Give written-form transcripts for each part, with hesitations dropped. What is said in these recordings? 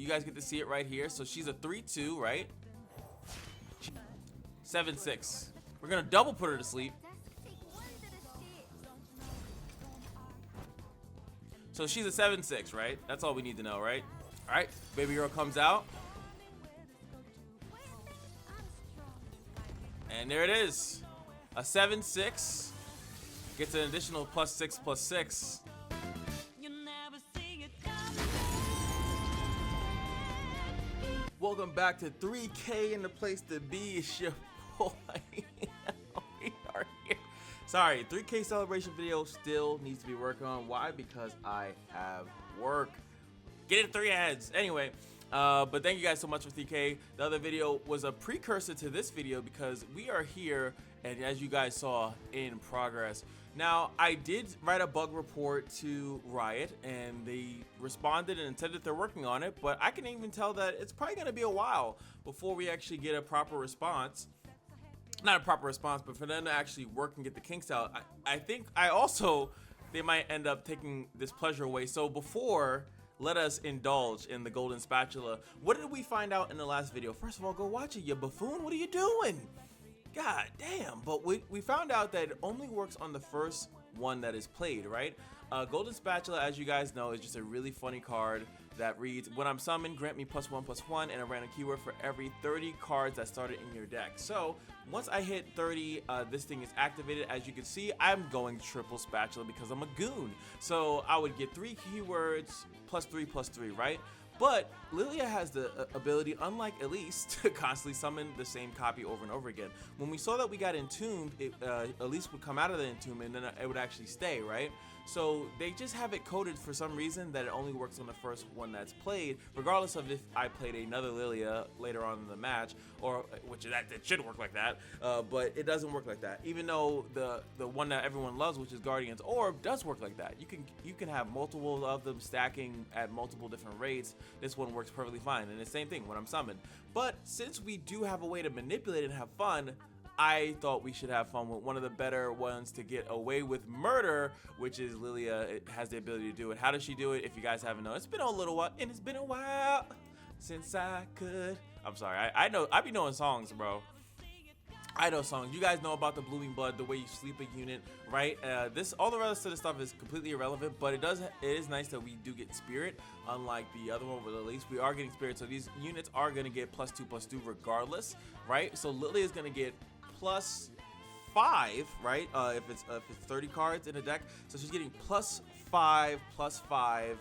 you guys get to see it right here. So she's a 3-2, right? 7-6. We're gonna double put her to sleep. So she's a 7-6, right? That's all we need to know, right? All right, baby girl comes out. And there it is. A 7-6. Gets an additional +6/+6. Welcome back to 3K and the place to be. It's your boy. We are here. Sorry, 3K celebration video still needs to be worked on. Why? Because I have work. Get it 3 heads. Anyway, but thank you guys so much for 3K. The other video was a precursor to this video because we are here, and as you guys saw, in progress. Now, I did write a bug report to Riot, and they responded and said that they're working on it, but I can even tell that it's probably going to be a while before we actually get a proper response. Not a proper response, but for them to actually work and get the kinks out. I think they might end up taking this pleasure away. So before, let us indulge in the golden spatula. What did we find out in the last video? First of all, go watch it, you buffoon. What are you doing? God damn. But we found out that it only works on the first one that is played, right? Golden Spatula, as you guys know, is just a really funny card that reads, when I'm summoned, grant me +1/+1 and a random keyword for every 30 cards that started in your deck. So once I hit 30, this thing is activated. As you can see, I'm going triple spatula because I'm a goon. So I would get 3 keywords +3/+3, right? But LILIA has the ability, unlike Elise, to constantly summon the same copy over and over again. When we saw that we got entombed, Elise would come out of the entombment and then it would actually stay, right? So they just have it coded for some reason that it only works on the first one that's played, regardless of if I played another LILIA later on in the match, or which it should work like that, but it doesn't work like that. Even though the one that everyone loves, which is Guardian's Orb, does work like that. You can have multiple of them stacking at multiple different rates. This one works perfectly fine, and the same thing when I'm summoned. But since we do have a way to manipulate and have fun, I thought we should have fun with one of the better ones to get away with murder, which is LILIA. It has the ability to do it. How does she do it? If you guys haven't known, it's been a little while, and it's been a while since I could. I'm sorry, I know, I be knowing songs, bro. I know songs. You guys know about the blooming blood, the way you sleep a unit, right? All the rest of the stuff is completely irrelevant, but it is nice that we do get spirit, unlike the other one with Elise. We are getting spirit, so these units are gonna get +2/+2 regardless, right? So Lily is gonna get +5, right? If it's 30 cards in a deck, so she's getting +5/+5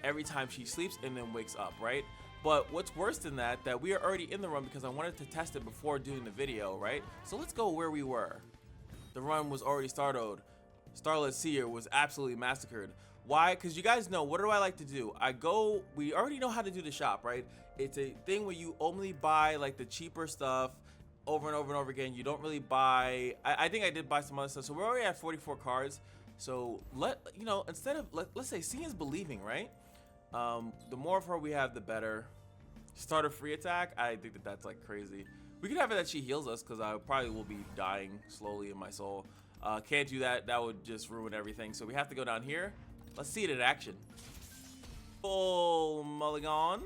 every time she sleeps and then wakes up, right? But what's worse than that we are already in the run because I wanted to test it before doing the video, right? So let's go where we were. The run was already started. Starlit Seer was absolutely massacred. Why? Because you guys know, what do I like to do? We already know how to do the shop, right? It's a thing where you only buy like the cheaper stuff over and over and over again. You don't really buy, I think I did buy some other stuff. So we're already at 44 cards. So instead of, let's say seeing is believing, right? The more of her we have, the better. Start a free attack. I think that's like crazy. We could have it that she heals us because I probably will be dying slowly in my soul. Can't do that. That would just ruin everything. So we have to go down here. Let's see it in action. Full mulligan.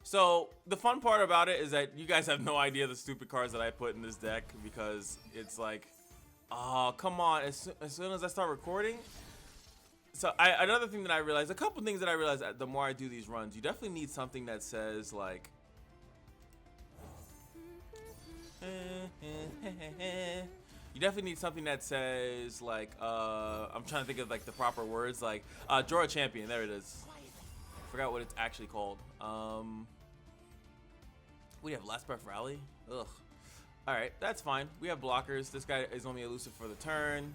So the fun part about it is that you guys have no idea the stupid cards that I put in this deck because it's like, oh, come on. As soon as I start recording. So another thing that I realized, a couple things that I realized the more I do these runs, you definitely need something that says like, you definitely need something that says like, I'm trying to think of like the proper words, like draw a champion. There it is. Forgot what it's actually called. We have Last Breath Rally. Ugh. All right, that's fine. We have blockers. This guy is only elusive for the turn.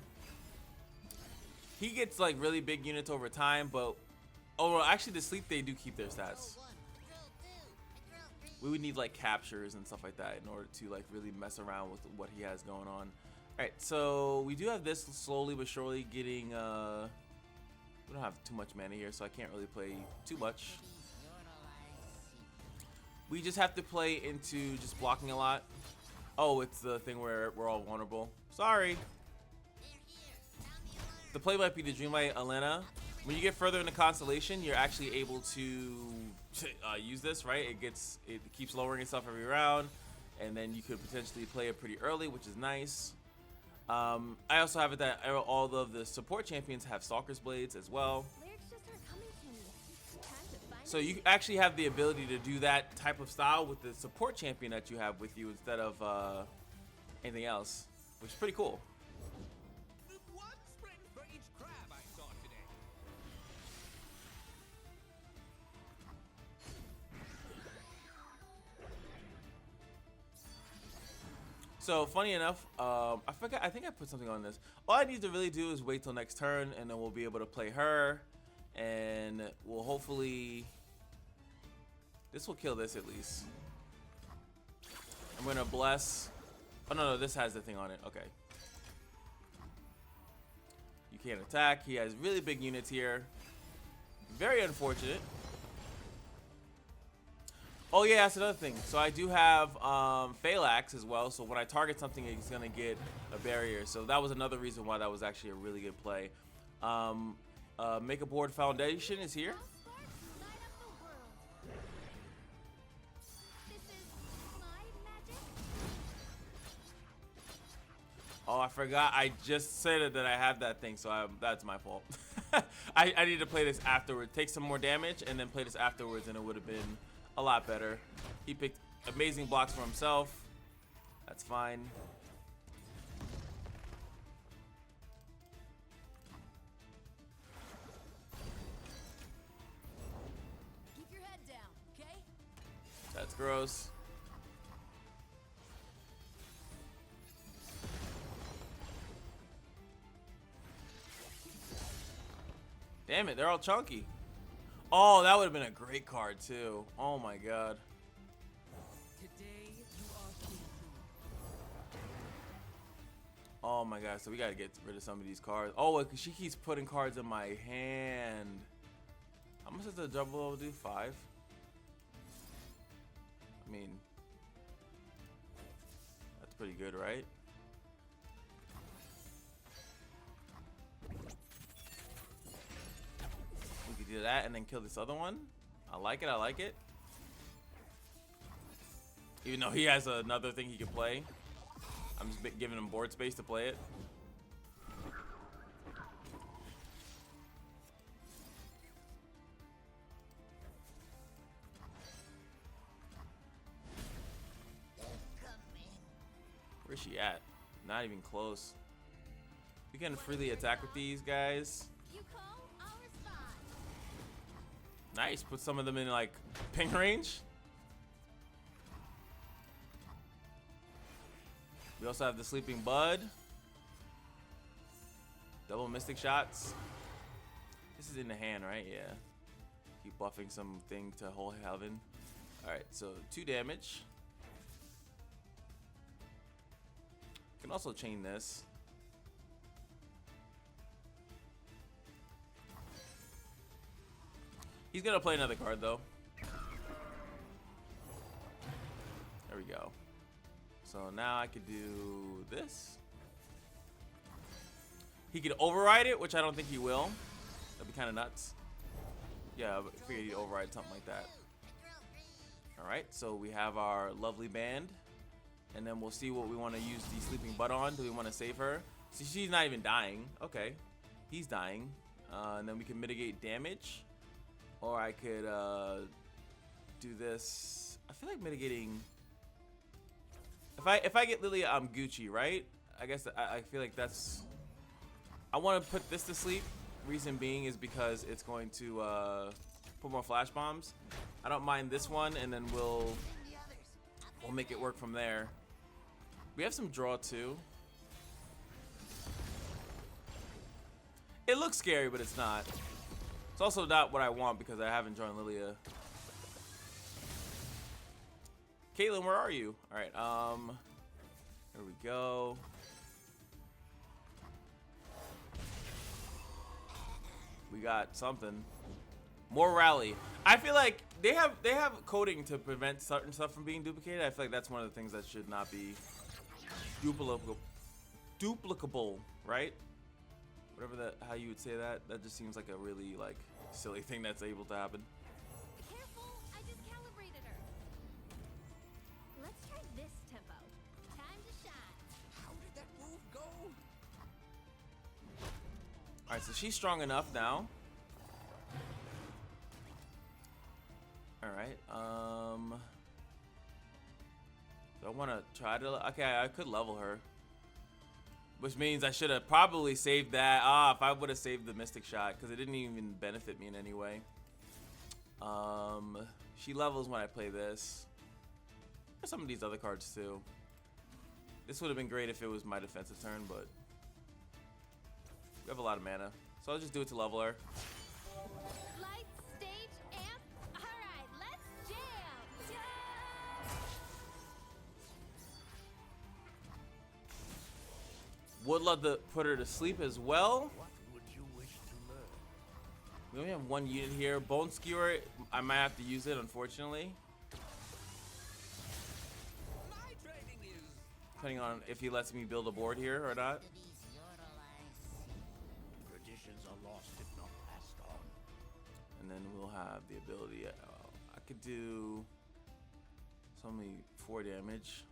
He gets like really big units over time, but well, actually the sleep, they do keep their stats. We would need like captures and stuff like that in order to like really mess around with what he has going on. All right, so we do have this slowly but surely getting. We don't have too much mana here, so I can't really play too much. We just have to play into just blocking a lot. Oh, it's the thing where we're all vulnerable. Sorry. The play might be the Dreamlight Elena, when you get further in the constellation, you're actually able to use this, right? It keeps lowering itself every round, and then you could potentially play it pretty early, which is nice. I also have it that all of the support champions have Stalker's Blades as well. So you actually have the ability to do that type of style with the support champion that you have with you instead of anything else, which is pretty cool. So funny enough, I forgot. I think I put something on this. All I need to really do is wait till next turn, and then we'll be able to play her, and we'll hopefully. This will kill this at least. I'm gonna bless. Oh no, this has the thing on it. Okay. You can't attack. He has really big units here. Very unfortunate. Oh yeah, that's another thing. So I do have Phalanx as well. So when I target something, it's gonna get a barrier. So that was another reason why that was actually a really good play. Make a Board Foundation is here. Oh, I forgot. I just said that I have that thing, so that's my fault. I need to play this afterwards. Take some more damage and then play this afterwards, and it would have been a lot better. He picked amazing blocks for himself. That's fine. Keep your head down, okay? That's gross. Damn it, they're all chunky. Oh, that would have been a great card too. Oh my god. Today you are king. Oh my god, so we gotta get rid of some of these cards. Oh, cause she keeps putting cards in my hand. How much does the double do? 5? I mean, that's pretty good, right? We could do that and then kill this other one. I like it, I like it. Even though he has another thing he can play. I'm just giving him board space to play it. Where's she at? Not even close. We can freely attack with these guys. You call, I'll respond. Nice. Put some of them in like ping range. We also have the Sleeping Bud. Double Mystic Shots. This is in the hand, right? Yeah. Keep buffing something to Whole Heaven. Alright, so 2 damage. Can also chain this. He's gonna play another card though. There we go. So now I could do this. He could override it, which I don't think he will. That'd be kind of nuts. Yeah, I figured he'd override something like that. Alright, so we have our lovely band. And then we'll see what we want to use the Sleeping Bud on. Do we want to save her? See, she's not even dying. Okay. He's dying. And then we can mitigate damage. Or I could do this. I feel like mitigating... If I get LILIA, I'm Gucci, right? I guess I feel like that's... I want to put this to sleep. Reason being is because it's going to put more flash bombs. I don't mind this one, and then we'll make it work from there. We have some draw too. It looks scary, but it's not. It's also not what I want because I haven't joined LILIA. Caitlyn, where are you? All right, there we go. We got something. More rally. I feel like they have coding to prevent certain stuff from being duplicated. I feel like that's one of the things that should not be duplicable, right? Whatever that, how you would say that. That just seems like a really like silly thing that's able to happen. Careful, I just calibrated her. Let's try this tempo. Time to shine. How did that move go? All right, so she's strong enough now. All right. Do I want to try to? Okay, I could level her, which means I should have probably saved that. If I would have saved the Mystic Shot, because it didn't even benefit me in any way. She levels when I play this. There's some of these other cards too. This would have been great if it was my defensive turn, but we have a lot of mana, so I'll just do it to level her. Light, stage, amp. All right, let's jam. Would love to put her to sleep as well. What would you wish to learn? We only have one unit here. Bone Skewer, I might have to use it, unfortunately. My training is Depending on if he lets me build a board here or not. traditions are lost if not passed on. And then we'll have the ability. I could do. It's only 4 damage.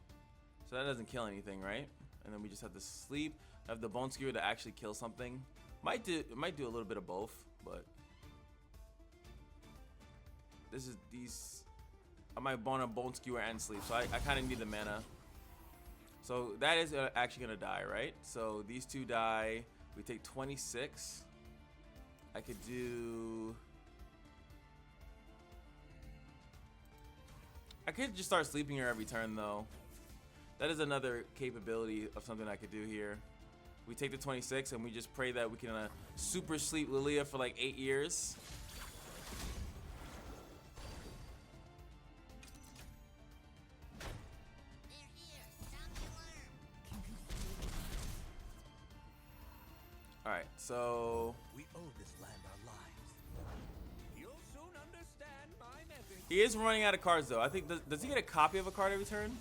So that doesn't kill anything, right? And then we just have to sleep. Have the Bone Skewer to actually kill something. Might do a little bit of both, but this is these. I might want to Bone Skewer and sleep, so I kind of need the mana. So that is actually gonna die, right? So these two die. We take 26. I could do. I could just start sleeping her every turn, though. That is another capability of something I could do here. We take the 26 and we just pray that we can super sleep LILIA for like 8 years. All right, so We owe this land our lives. You'll soon understand my message. he is running out of cards, though. I think does he get a copy of a card every turn?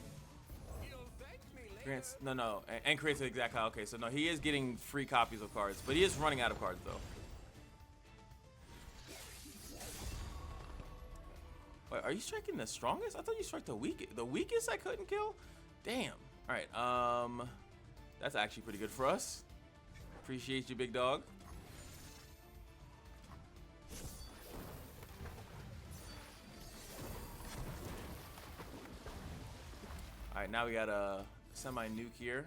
You'll thank me later. Grants, no, and creates the exact copy. Okay, so no, he is getting free copies of cards, but he is running out of cards, though. Wait, are you striking the strongest? I thought you struck the weakest. The weakest I couldn't kill? Damn. All right, that's actually pretty good for us. Appreciate you, big dog. All right, now we got a semi-nuke here.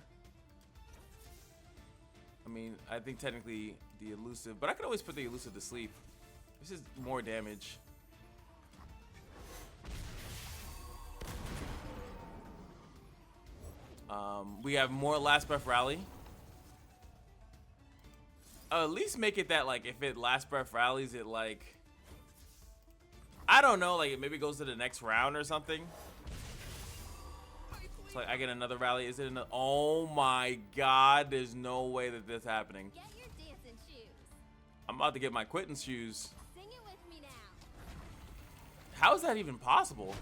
I mean, I think technically the elusive, but I could always put the elusive to sleep. This is more damage. We have more Last Breath Rally. At least make it that, like, if it Last Breath rallies, it, like, I don't know, like, it maybe goes to the next round or something. It's like I get another rally. Is it another? Oh my God! There's no way that this is happening. Get your dancing shoes. I'm about to get my quitting shoes. Sing it with me now. How is that even possible?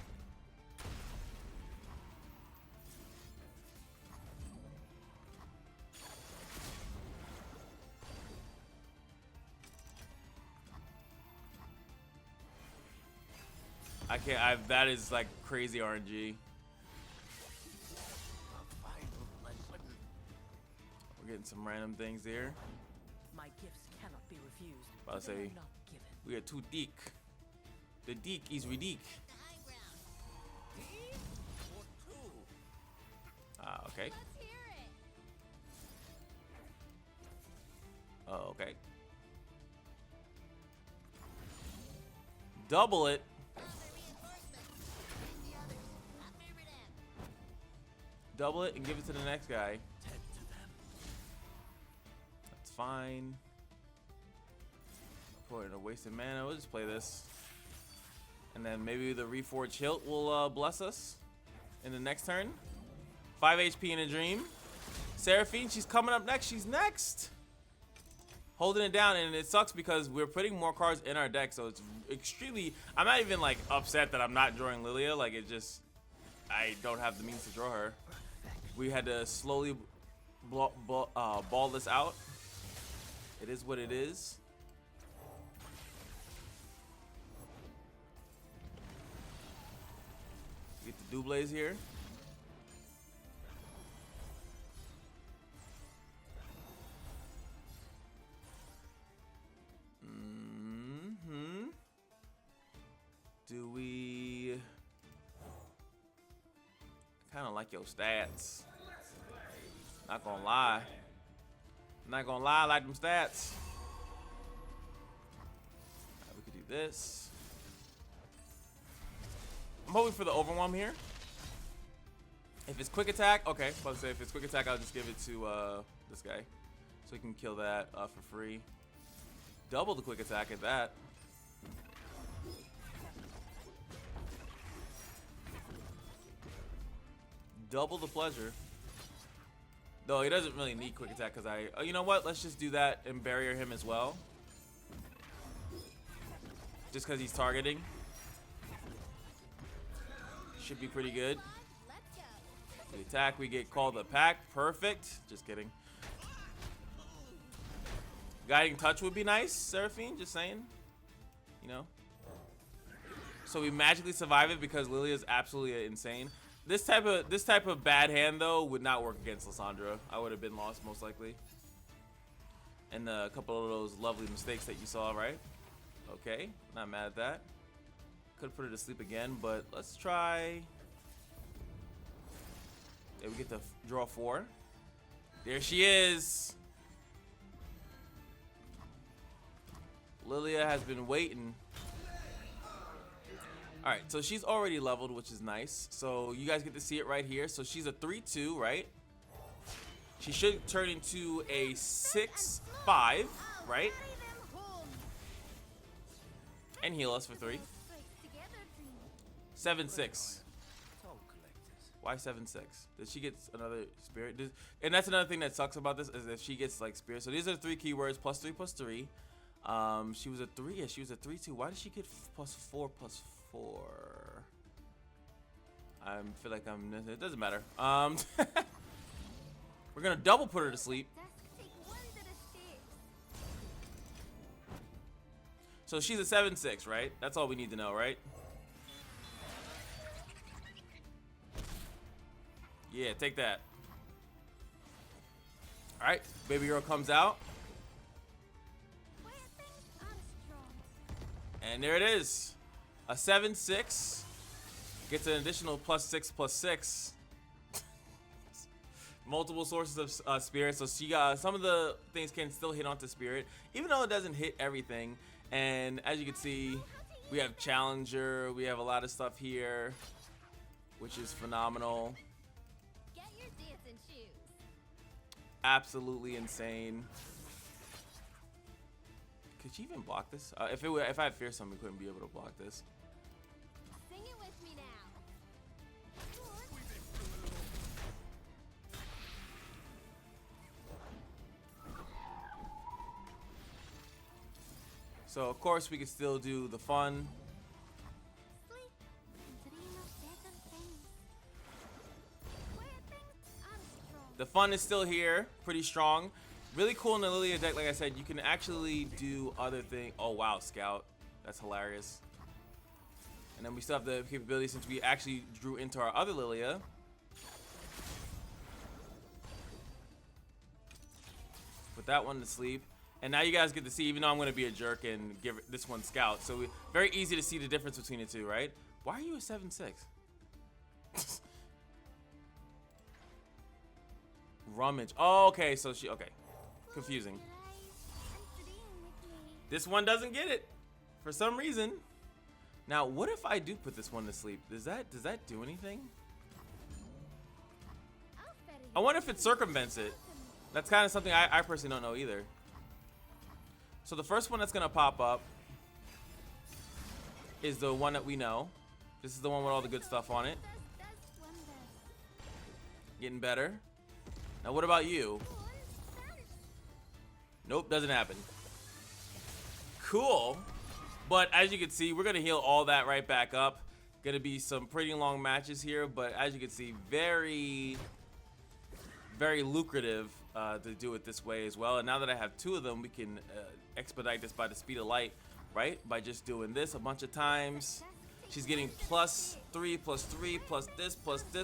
I can't. That is like crazy RNG. A final lesson. We're getting some random things here. My gifts cannot be refused. About to They are say, not given. we are too deep. The deek is ridic. Or two. Okay. Let's hear it. Oh, okay. Double it. Double it and give it to the next guy. Tend to them. That's fine. Put in a wasted mana. We'll just play this. And then maybe the Reforged Hilt will bless us in the next turn. 5 HP in a dream. Seraphine, she's coming up next. She's next. Holding it down, and it sucks because we're putting more cards in our deck, so it's extremely. I'm not even like upset that I'm not drawing LILIA. Like it just, I don't have the means to draw her. We had to slowly ball this out. It is what it is. Get the doubles here. Do we... I kind of like your stats. Not gonna lie. Not gonna lie, I like them stats. Right, we could do this. I'm hoping for the overwhelm here. If it's quick attack, okay. I was about to say, if it's quick attack, I'll just give it to this guy. So he can kill that for free. Double the quick attack at that. Double the pleasure. Though he doesn't really need quick attack because oh, you know what? Let's just do that and barrier him as well. Just because he's targeting. Should be pretty good. We attack, we get called the pack. Perfect. Just kidding. Guiding touch would be nice, Seraphine. Just saying. You know. So we magically survive it because LILIA is absolutely insane. This type of bad hand though would not work against Lissandra. I would have been lost most likely. And a couple of those lovely mistakes that you saw, right? Okay, not mad at that. Could put her to sleep again, but let's try. Yeah, we get to draw 4. There she is. LILIA has been waiting. All right, so she's already leveled, which is nice. So you guys get to see it right here. So she's a 3-2, right? She should turn into a 6-5, right? And heal us for 3. 7-6. Why 7-6? Did she get another spirit? And that's another thing that sucks about this is if she gets like spirit. So these are the 3 keywords: +3, +3. She was a 3. Yeah, she was a 3-2. Why did she get +4, +4? I feel like it doesn't matter. We're gonna double put her to sleep. So she's a 7-6, right? That's all we need to know, right? Yeah, take that. All right, baby girl comes out. And there it is. A 7-6 gets an additional +6/+6. Multiple sources of spirit. So she got some of the things can still hit onto spirit, even though it doesn't hit everything. And as you can see, we have Challenger. We have a lot of stuff here, which is phenomenal. Get your dancing shoes. Absolutely insane. Could she even block this? If I had Fearsome, we couldn't be able to block this. Sing it with me now. So of course we could still do the fun. Sleep and dream of better things. Weird things Armstrong. The fun is still here, pretty strong. Really cool in the LILIA deck, like I said, you can actually do other things. Oh wow, Scout. That's hilarious. And then we still have the capability since we actually drew into our other LILIA. Put that one to sleep. And now you guys get to see, even though I'm going to be a jerk and give this one Scout. So very easy to see the difference between the two, right? Why are you a 7-6? Rummage. Oh, okay, so she, okay. Confusing. This one doesn't get it for some reason. Now, what if I do put this one to sleep? Does that do anything? I wonder if it circumvents it. That's kind of something I personally don't know either. So the first one that's gonna pop up is the one that we know. This is the one with all the good stuff on it. Getting better. Now what about you? Nope, doesn't happen. Cool. But as you can see, we're gonna heal all that right back up. Gonna be some pretty long matches here, but as you can see, very, very lucrative to do it this way as well. And now that I have 2 of them, we can expedite this by the speed of light, right? By just doing this a bunch of times. She's getting +3, +3, plus this,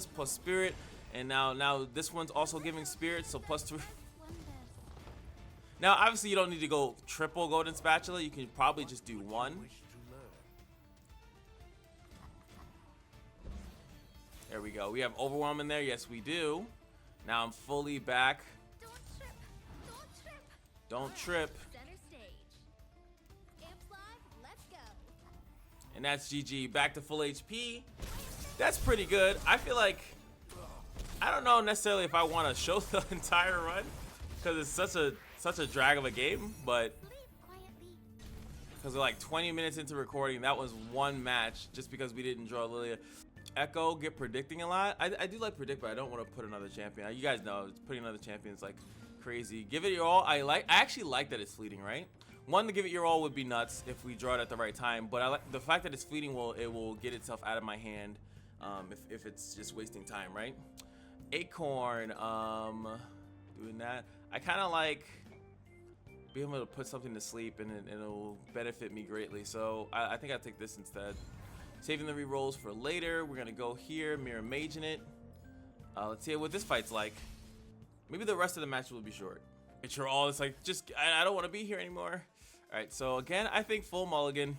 plus spirit. And now this one's also giving spirit, so +3. Now, obviously, you don't need to go triple golden spatula. You can probably just do 1. Wish to learn. There we go. We have overwhelm in there. Yes, we do. Now I'm fully back. Don't trip. Don't trip. Don't trip. Center stage. Amps live. Let's go. And that's GG. Back to full HP. That's pretty good. I feel like I don't know necessarily if I want to show the entire run because it's such a drag of a game, but Sleep quietly. because we're like 20 minutes into recording, that was 1 match just because we didn't draw LILIA. Echo get predicting a lot. I do like predict, but I don't want to put another champion. You guys know putting another champion is like crazy. Give it your all. I actually like that it's fleeting, right? One, to give it your all would be nuts if we draw it at the right time, but I like the fact that it's fleeting. It will get itself out of my hand if it's just wasting time, right? Acorn, doing that. I kind of like being able to put something to sleep and it'll benefit me greatly. So I think I'll take this instead. Saving the rerolls for later. We're gonna go here, mirror mage in it. Let's see what this fight's like. Maybe the rest of the match will be short. It's your all. It's like just I don't want to be here anymore. All right. So again, I think full mulligan.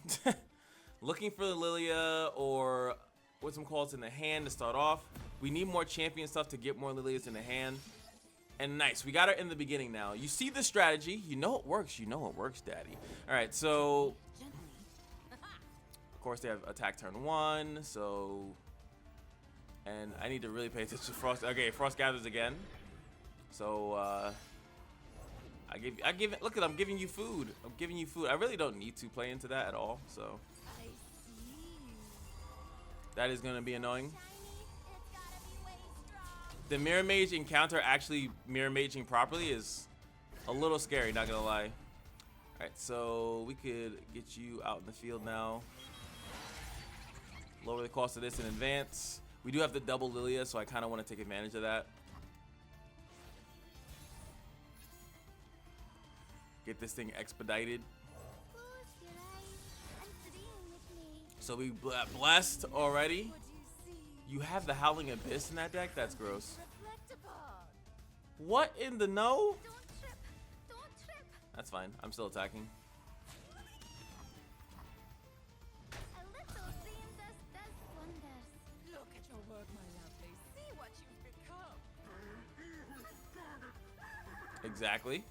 Looking for the LILIA or what's some calls in the hand to start off. We need more champion stuff to get more LILIAs in the hand. And nice, we got her in the beginning now. You see the strategy. You know it works. You know it works, daddy. All right. So. Of course, they have attack turn 1, so, and I need to really pay attention to Frost. Okay, Frost gathers again. So, I give it. Look at, I'm giving you food. I'm giving you food. I really don't need to play into that at all. So, I see you. that is gonna be annoying. It's gotta be way strong. The mirror mage encounter actually mirror maging properly is a little scary. Not gonna lie. All right, so we could get you out in the field now. Lower the cost of this in advance. We do have the double LILIA, so I kind of want to take advantage of that. Get this thing expedited. Close your eyes and dream with me. So we blessed already. What do you see? You have the Howling Abyss in that deck? That's gross. Reflect upon. What in the no? Don't trip. Don't trip. That's fine. I'm still attacking. A little dream does wonders. Look at your work, my lovely. See what you've become. Exactly.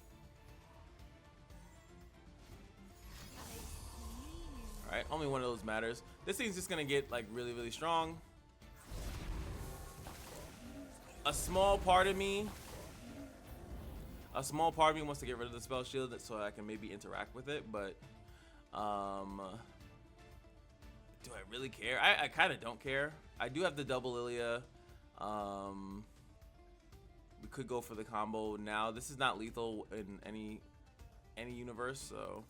Alright, only one of those matters. This thing's just gonna get like really, really strong. A small part of me wants to get rid of the spell shield so I can maybe interact with it, but do I really care? I kind of don't care. I do have the double LILIA. We could go for the combo now. This is not lethal in any universe, so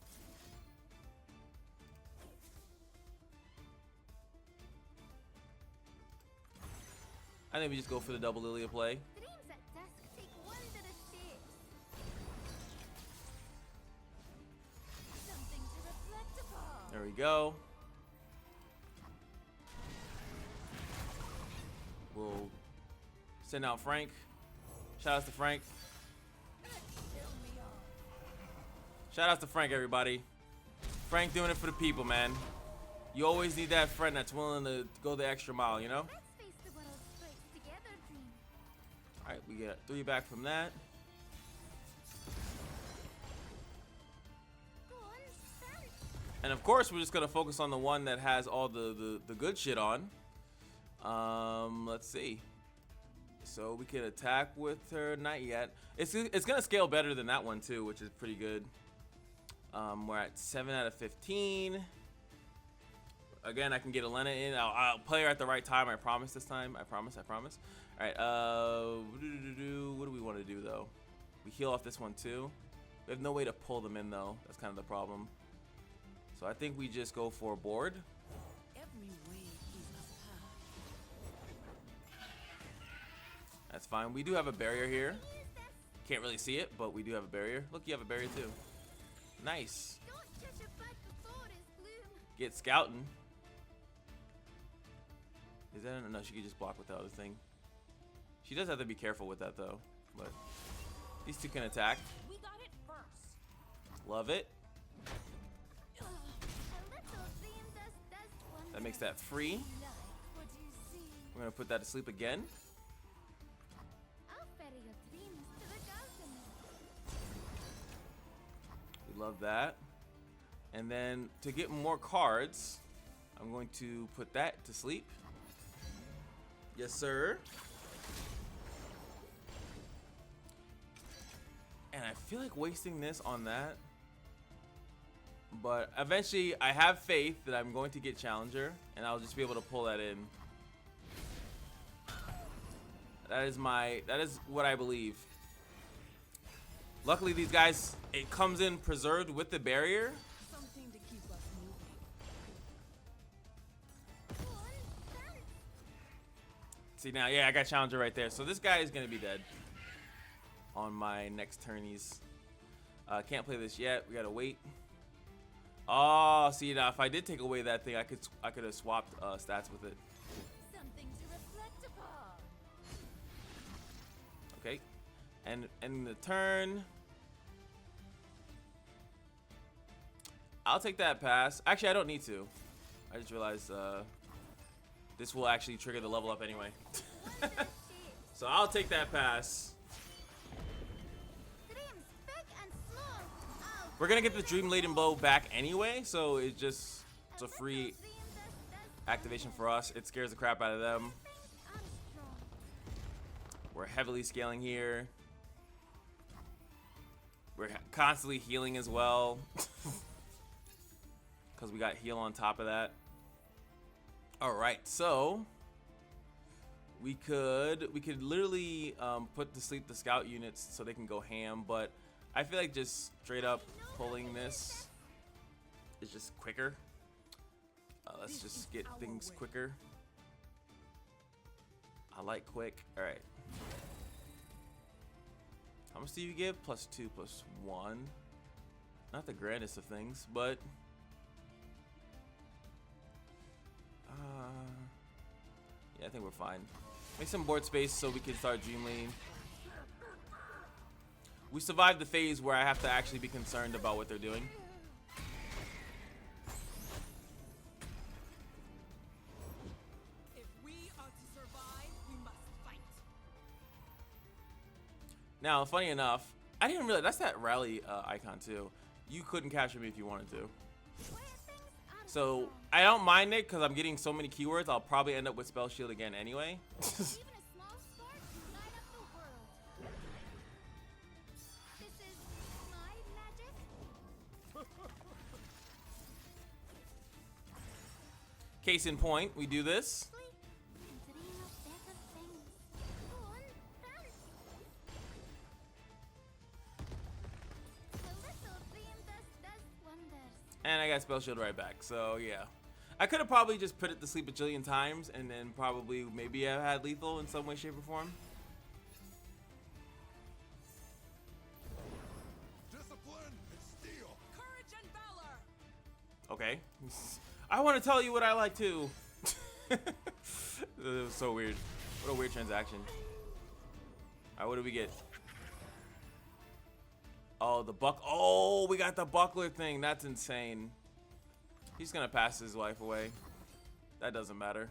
I think we just go for the double LILIA play. Dreams at dusk take wondrous shapes. Something to reflect upon. There we go. We'll send out Frank. Shout out to Frank. Shout out to Frank, everybody. Frank doing it for the people, man. You always need that friend that's willing to go the extra mile, you know? Let's face the world's fights together, dream. Alright, we get 3 back from that. Go on, search. And of course, we're just gonna focus on the one that has all the good shit on. Let's see. So we can attack with her. Not yet. It's gonna scale better than that one too, which is pretty good. We're at 7 out of 15. Again, I can get Elena in. I'll play her at the right time. I promise this time. I promise. All right. What do we want to do though? We heal off this one too. We have no way to pull them in though. That's kind of the problem. So I think we just go for a board. Every way is a path. That's That's fine. We do have a barrier here. Can't really see it, but we do have a barrier. Look, you have a barrier too. Nice. Don't judge a bud before it's bloom. Get scouting. Is that no? She could just block with the other thing. She does have to be careful with that though. But these two can attack. We got it first. Love it. A little dream does wonders. That makes that free. What do you see? We're gonna put that to sleep again. I'll ferry your dreams to the garden. We love that. And then to get more cards, I'm going to put that to sleep. Yes, sir. And I feel like wasting this on that. But eventually, I have faith that I'm going to get Challenger, and I'll just be able to pull that in. That is what I believe. Luckily, these guys, it comes in preserved with the barrier. Something to keep us moving. See now, yeah, I got Challenger right there. So this guy is gonna be dead on my next turnies. Can't play this yet. We gotta wait. Oh, see now, if I did take away that thing, I could have swapped stats with it. Something to reflect upon. Okay, and in the turn, I'll take that pass. Actually, I don't need to. I just realized this will actually trigger the level up anyway. So I'll take that pass. Dreams big and small. I'll We're gonna get the Dream Laden Bow back anyway, so it's a free activation for us. It scares the crap out of them. We're heavily scaling here. We're constantly healing as well. Because we got heal on top of that. Alright, so we could literally put to sleep the scout units so they can go ham, but I feel like just straight up pulling this is just quicker. Let's just get things quicker. I like quick. Alright. How much do you give? +2, +1. Not the grandest of things, but yeah, I think we're fine. Make some board space so we can start Dream Lane. We survived the phase where I have to actually be concerned about what they're doing. If we are to survive, we must fight. Now, funny enough, I didn't realize that's that rally icon too. You couldn't capture me if you wanted to. So I don't mind it because I'm getting so many keywords. I'll probably end up with Spell Shield again anyway. even a small spark can light up the world. This is my magic. Case in point, we do this. Sleep and dream of better things. Go on, dance. A little dream does wonders. And I got Spell Shield right back, so yeah. I could have probably just put it to sleep a jillion times and then probably maybe have had lethal in some way, shape, or form. Discipline and steel. Courage and valor. Okay. I want to tell you what I like too. It was so weird. What a weird transaction. Alright, what do we get? Oh, the buck. Oh, we got the buckler thing. That's insane. He's gonna pass his life away. That doesn't matter.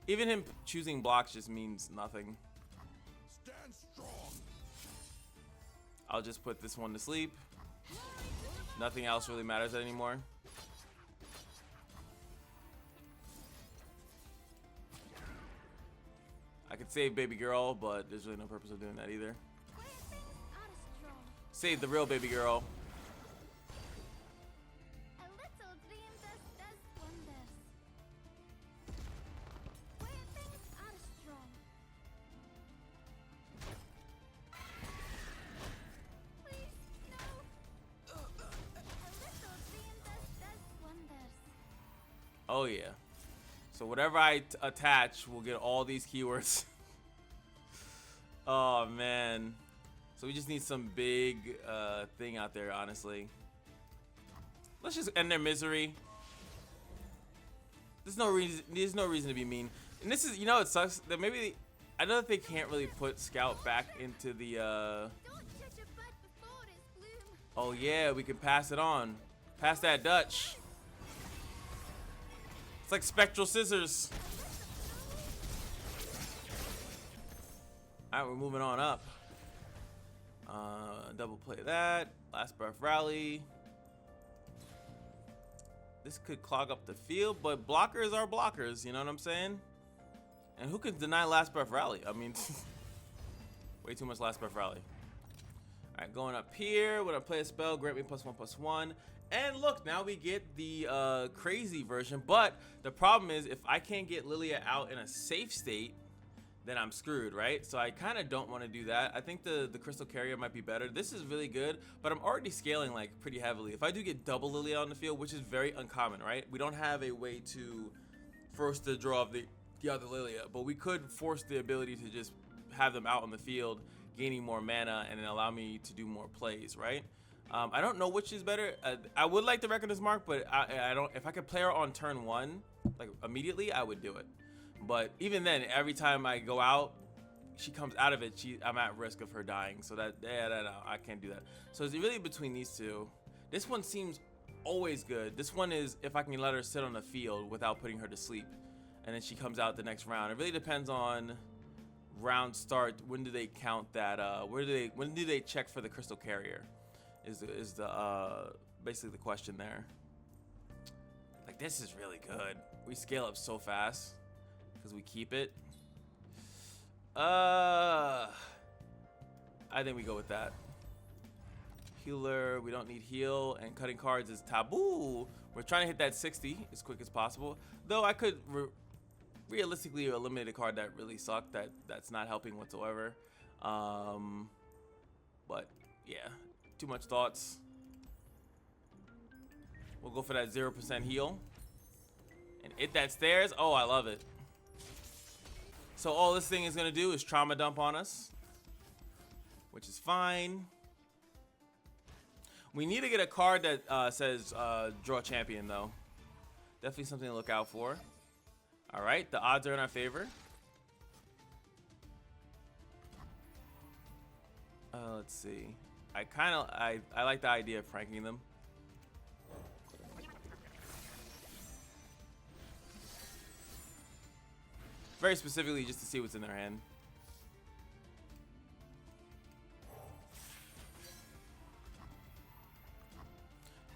Even him choosing blocks just means nothing. Stand strong. I'll just put this one to sleep. Nothing else really matters anymore. I could save baby girl, but there's really no purpose of doing that either. Where things are strong. Save the real baby girl. A little dream does wonders. Where things are strong. Please, no. A little dream does wonders. Oh yeah. So whatever I attach will get all these keywords. Oh man. So we just need some big thing out there, honestly. Let's just end their misery. There's no reason to be mean. And this is, you know, it sucks that maybe I know that they can't really put Scout back into the Don't judge a bud before it is bloom. oh yeah, we can pass it on. Pass that Dutch. It's like spectral scissors. Alright, we're moving on up. Double play that. Last breath rally. This could clog up the field, but blockers are blockers, you know what I'm saying? And who can deny last breath rally? I mean, way too much last breath rally. Alright, going up here. When I play a spell, grant me +1/+1. And look, now we get the crazy version. But the problem is, if I can't get LILIA out in a safe state, then I'm screwed, right? So I kind of don't want to do that. I think the Crystal Carrier might be better. This is really good, but I'm already scaling like pretty heavily. If I do get double LILIA on the field, which is very uncommon, right? We don't have a way to force the draw of the other LILIA, but we could force the ability to just have them out on the field, gaining more mana, and then allow me to do more plays, right? I don't know which is better. I would like the Reckoner's Mark, but I don't. If I could play her on turn 1, like immediately, I would do it. But even then, every time I go out, she comes out of it, I'm at risk of her dying. So no, I can't do that. So it's really between these two. This one seems always good. This one is if I can let her sit on the field without putting her to sleep, and then she comes out the next round. It really depends on round start. When do they count that? When do they check for the Crystal Carrier? Is the basically the question there. Like, this is really good. We scale up so fast because we keep it. I think we go with that. Healer, we don't need heal, and cutting cards is taboo. We're trying to hit that 60 as quick as possible. Though I could realistically eliminate a card that really sucked, that's not helping whatsoever. But yeah, too much thoughts. We'll go for that 0% heal and hit that stairs. Oh, I love it. So all this thing is gonna do is trauma dump on us, which is fine. We need to get a card that says draw champion though. Definitely something to look out for. All right, the odds are in our favor. Let's see. I like the idea of pranking them. Very specifically just to see what's in their hand.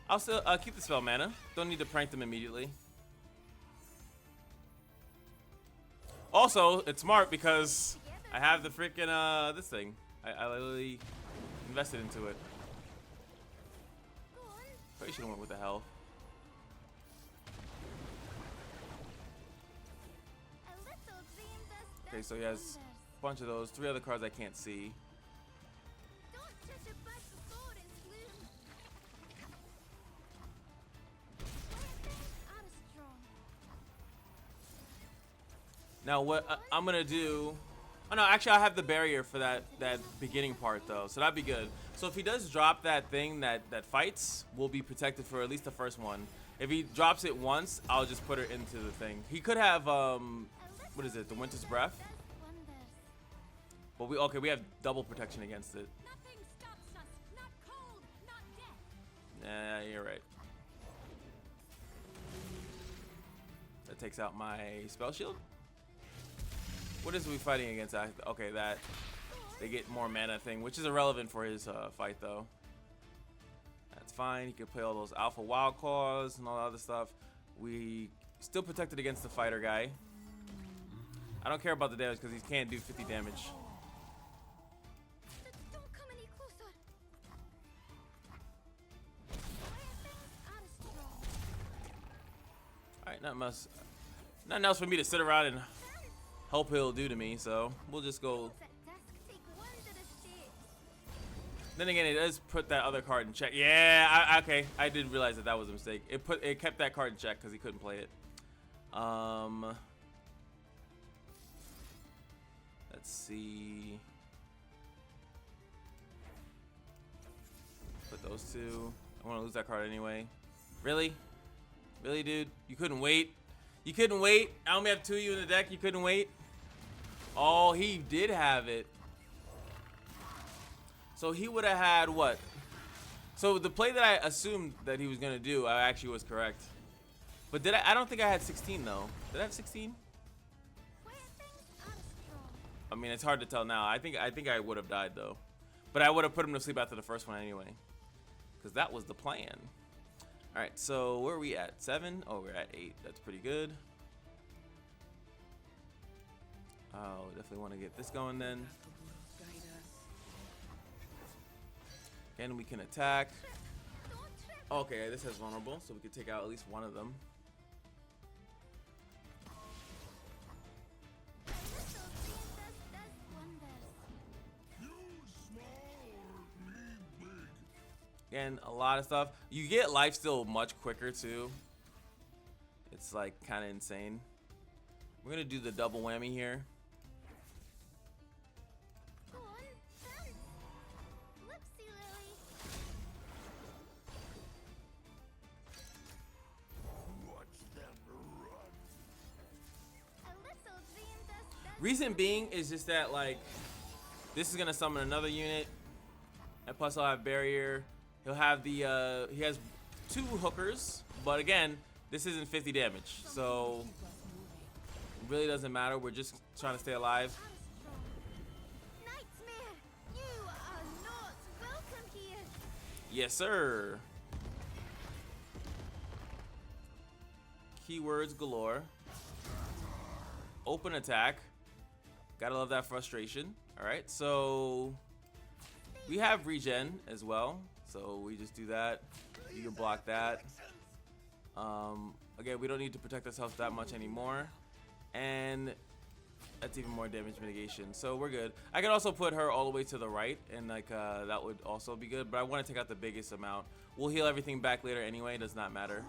I'll still keep the spell mana. Don't need to prank them immediately. Also, it's smart because I have the freaking this thing. I literally invested into it. Probably should have went with the health. Okay, so he has a bunch of those. 3 other cards I can't see. Now what I'm gonna do? Oh no, actually I have the barrier for that beginning part though, so that'd be good. So if he does drop that thing that fights, we'll be protected for at least the first one. If he drops it once, I'll just put her into the thing. He could have what is it? The Winter's Breath. But we have double protection against it. Nothing stops us. Not cold, not death. Nah, you're right. That takes out my spell shield. What is we fighting against? Okay, that they get more mana thing, which is irrelevant for his fight though. That's fine. He can play all those alpha wild claws and all that other stuff. We still protected against the fighter guy. I don't care about the damage because he can't do 50 damage. Don't come any closer. Alright, nothing else for me to sit around and hope he'll do to me, so we'll just go. Then again, it does put that other card in check. Yeah, okay, I did realize that was a mistake. It kept that card in check because he couldn't play it. Let's see. those two. I want to lose that card anyway. Really? Really, dude? You couldn't wait? You couldn't wait? I only have 2 of you in the deck. You couldn't wait? Oh, he did have it. So he would have had what? So the play that I assumed that he was going to do, I actually was correct. But did I don't think I had 16 though. Did I have 16? Where things are strong. I mean, it's hard to tell now. I think I would have died though. But I would have put him to sleep after the first one anyway. Because that was the plan. Alright, so where are we at? 7? Oh, we're at 8. That's pretty good. Oh, definitely want to get this going then. And we can attack. Don't trip. Okay, this has vulnerable, so we can take out at least one of them. A little dream does wonders. Again, a lot of stuff. You get lifesteal much quicker too. It's like kind of insane. We're gonna do the double whammy here. Go on, dance. Whoopsie Lily. A little dream does Reason being is just that like this is gonna summon another unit, and plus I'll have barrier. He'll have the he has 2 hookers, but again, this isn't 50 damage, so it really doesn't matter. We're just trying to stay alive. Nightmare, you are not welcome here. Yes, sir. Keywords galore. Open attack. Gotta love that frustration. All right, so we have regen as well, so we just do that. You can block that. Again, we don't need to protect ourselves that much anymore, and that's even more damage mitigation, so we're good. I could also put her all the way to the right, and like that would also be good, but I want to take out the biggest amount. We'll heal everything back later anyway. It does not matter.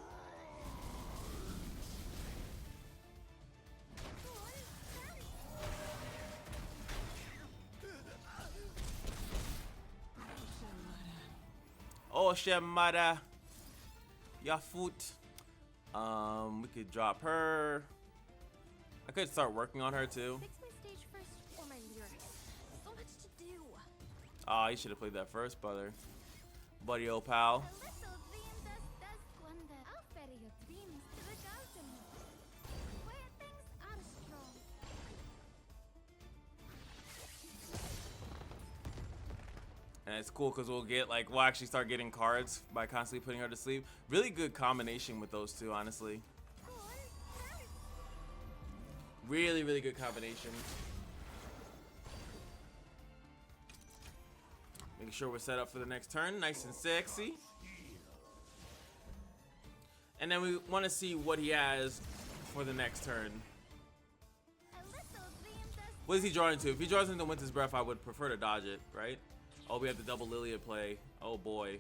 Oh, Shemada. Ya foot. We could drop her. I could start working on her too. Fix my stage first or my lyrics. So much to do. Oh, you should have played that first, brother. Buddy, old pal. A little dream does wonder. I'll ferry your dreams to the garden, where things are strong. And it's cool because we'll actually start getting cards by constantly putting her to sleep. Really good combination with those two, honestly. Go on, dance. Really, really good combination. Making sure we're set up for the next turn, nice and sexy. And then we want to see what he has for the next turn. A little dream does. What is he drawing into? If he draws into Winter's Breath, I would prefer to dodge it, right? Oh, we have the double LILIA play. Oh boy.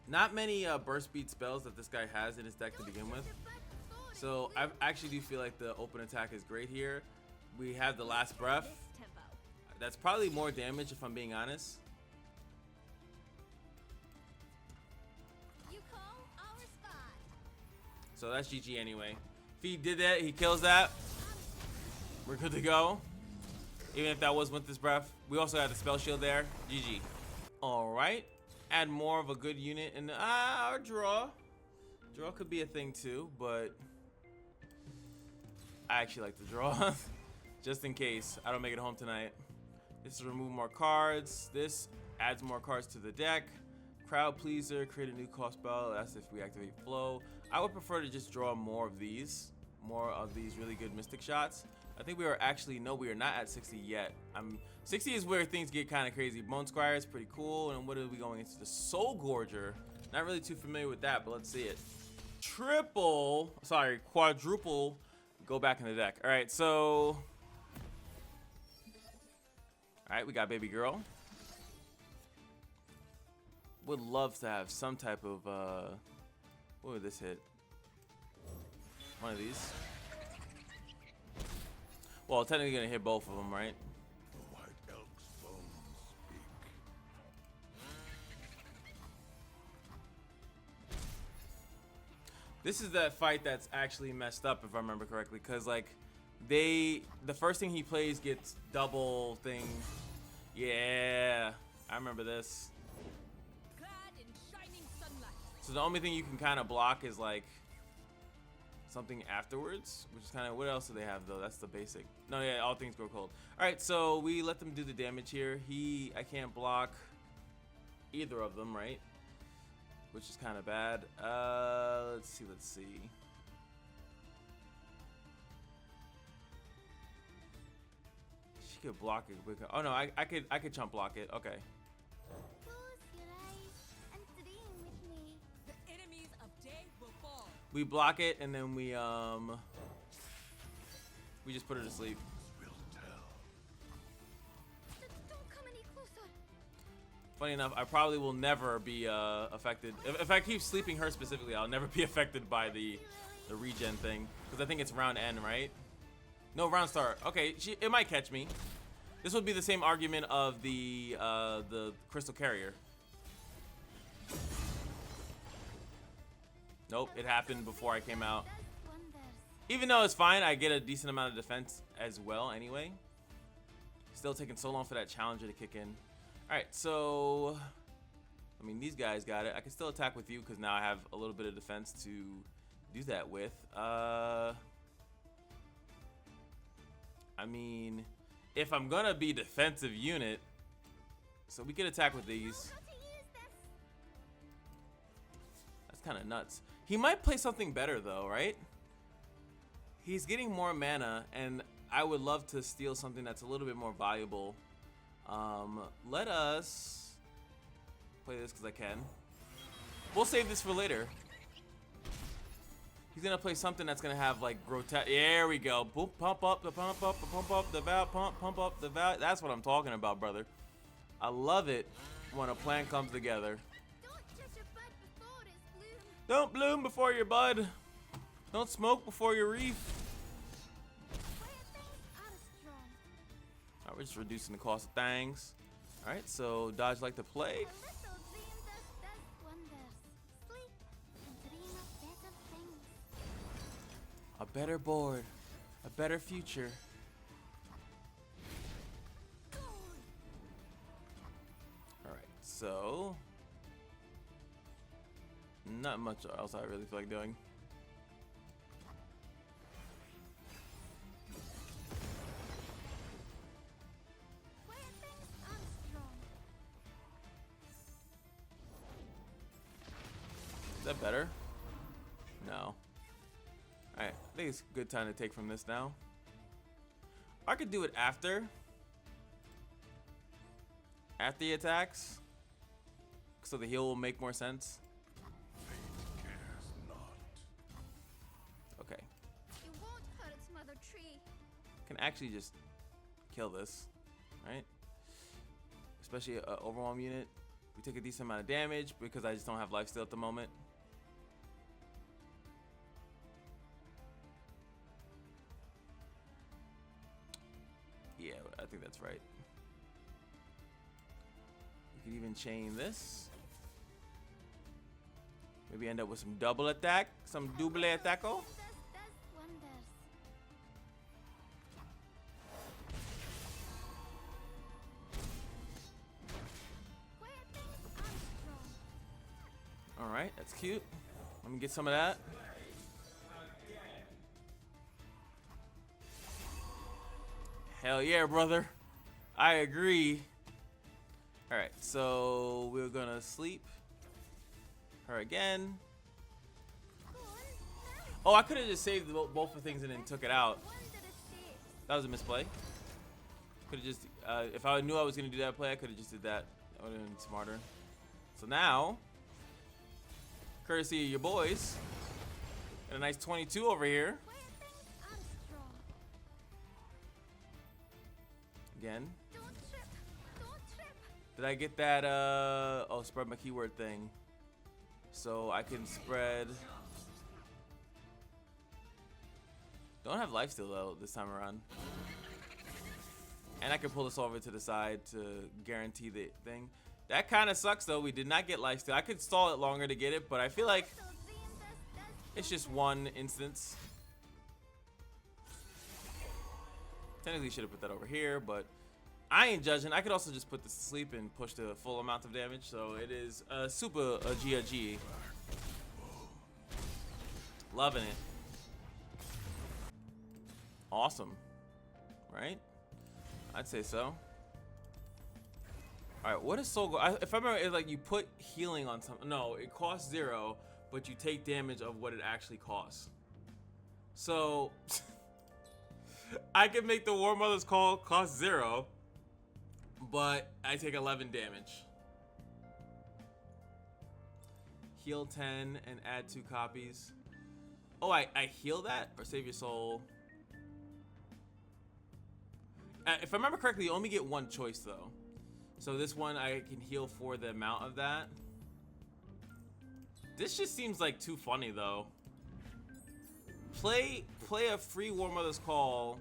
Not many burst speed spells that this guy has in his deck to begin with. So I actually do feel like the open attack is great here. We have the last breath. This tempo. That's probably more damage if I'm being honest. You call our spot. So that's GG anyway. If he did that, he kills that, we're good to go. Even if that was Winter's Breath. We also have the spell shield there. GG. Alright. Add more of a good unit in our draw. Draw could be a thing too, but I actually like the draw. Just in case I don't make it home tonight. This is remove more cards. This adds more cards to the deck. Crowd pleaser, create a new cost spell. That's if we activate flow. I would prefer to just draw more of these really good mystic shots. I think we are actually, no, we are not at 60 yet. 60 is where things get kind of crazy. Bone Scryer is pretty cool. And what are we going into? The Soul Gorger. Not really too familiar with that, but let's see it. Quadruple. Go back in the deck. All right, so. All right, we got Baby Girl. Would love to have some type of, what would this hit? One of these. Well, technically gonna hit both of them, right? The white elk's bones speak. This is that fight that's actually messed up, if I remember correctly, because like the first thing he plays gets double thing. Yeah, I remember this. Clad in shining sunlight. So the only thing you can kind of block is like something afterwards, which is kind of, what else do they have though? That's the basic. No, yeah, all things grow cold. All right, so we let them do the damage here. I can't block either of them, right? Which is kind of bad. Let's see. She could block it. Oh no, I could chump block it. Okay. Close your eyes and dream with me. The enemies of day will fall. We block it and then we just put her to sleep. Don't come any closer. Funny enough, I probably will never be affected. If I keep sleeping her specifically, I'll never be affected by the regen thing, because I think it's round end, right? No, round start. Okay, it might catch me. This would be the same argument of the crystal carrier. Nope, it happened before I came out. Does wonders. Even though it's fine, I get a decent amount of defense as well anyway. Still taking so long for that challenger to kick in. Alright, so I mean, these guys got it. I can still attack with you because now I have a little bit of defense to do that with. I mean, if I'm gonna be defensive unit, so we can attack with these. How to use this? That's kind of nuts. He might play something better though, right? He's getting more mana, and I would love to steal something that's a little bit more valuable. Let us play this because I can. We'll save this for later. He's gonna play something that's gonna have like grotesque. There we go. Boop, pump up the pump up the val, pump up the val. That's what I'm talking about, brother. I love it when a plan comes together. Don't judge a bud before it's bloom. Don't bloom before your bud. Don't smoke before your reef. Quiet things are strong. Alright, we're just reducing the cost of things. Alright, so dodge like the plague. A little dream does wonders. Sleep and dream of better things. A better board. A better future. Alright, so not much else I really feel like doing. Quiet things are strong. Is that better? No. Alright, I think it's a good time to take from this now. I could do it after he attacks, so the heal will make more sense. Okay, It won't hurt its mother tree. can actually just kill this, right? Especially an overwhelm unit. We take a decent amount of damage because I just don't have lifesteal at the moment. Yeah, I think that's right. We could even chain this. Maybe end up with some double attack, some double attacko. Does wonders. Quiet things are strong. All right, that's cute. Let me get some of that. Hell yeah, brother. I agree. All right, so we're gonna sleep her again. Oh, I could have just saved both the things and then took it out. That was a misplay. Could have just, if I knew I was gonna do that play, I could have just did that. That would have been smarter. So now, courtesy of your boys, got a nice 22 over here. Again. Don't trip. Don't trip. Did I get that, oh, spread my keyword thing. So I can spread. Don't have lifesteal though this time around. And I can pull this over to the side to guarantee the thing. That kind of sucks though. We did not get lifesteal. I could stall it longer to get it, but I feel like It's just one instance. Technically should have put that over here, but I ain't judging. I could also just put this to sleep and push the full amount of damage. So it is super a G. Loving it. Awesome. Right? I'd say so. Alright, what is soul gold? If I remember, it's like you put healing on something. No, it costs 0, but you take damage of what it actually costs. So I can make the War Mother's Call cost 0, but I take 11 damage. Heal 10 and add 2 copies. Oh, I heal that or save your soul. If I remember correctly, you only get one choice though. So this one I can heal for the amount of that. This just seems like too funny though. Play a free War Mother's Call,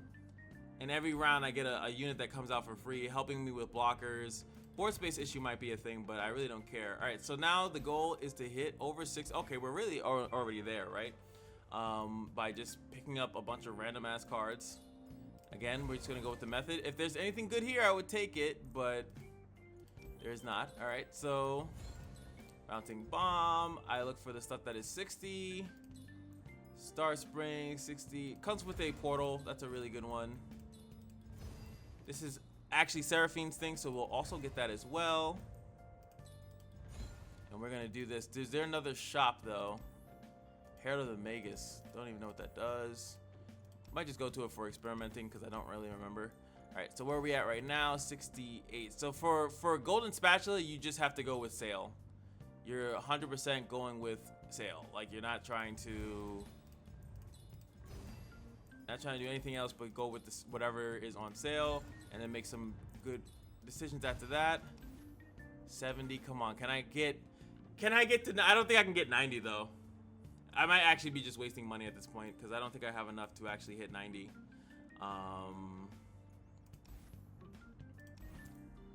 and every round I get a unit that comes out for free, helping me with blockers. Board space issue might be a thing, but I really don't care. All right, so now the goal is to hit over 6. Okay, we're really already there, right? By just picking up a bunch of random ass cards. Again, we're just gonna go with the method. If there's anything good here, I would take it, but there's not. All right, so Bouncing Bomb. I look for the stuff that is 60. Star Spring, 60. Comes with a portal. That's a really good one. This is actually Seraphine's thing, so we'll also get that as well. And we're gonna do this. Is there another shop though? Herald of the Magus. Don't even know what that does. Might just go to it for experimenting because I don't really remember. All right, so where are we at right now? 68. So for Golden Spatula, you just have to go with Sail. You're 100% going with Sail. Like you're not trying to do anything else but go with this, whatever is on sale, and then make some good decisions after that. 70. Come on, can I get to? I don't think I can get 90 though. I might actually be just wasting money at this point because I don't think I have enough to actually hit 90.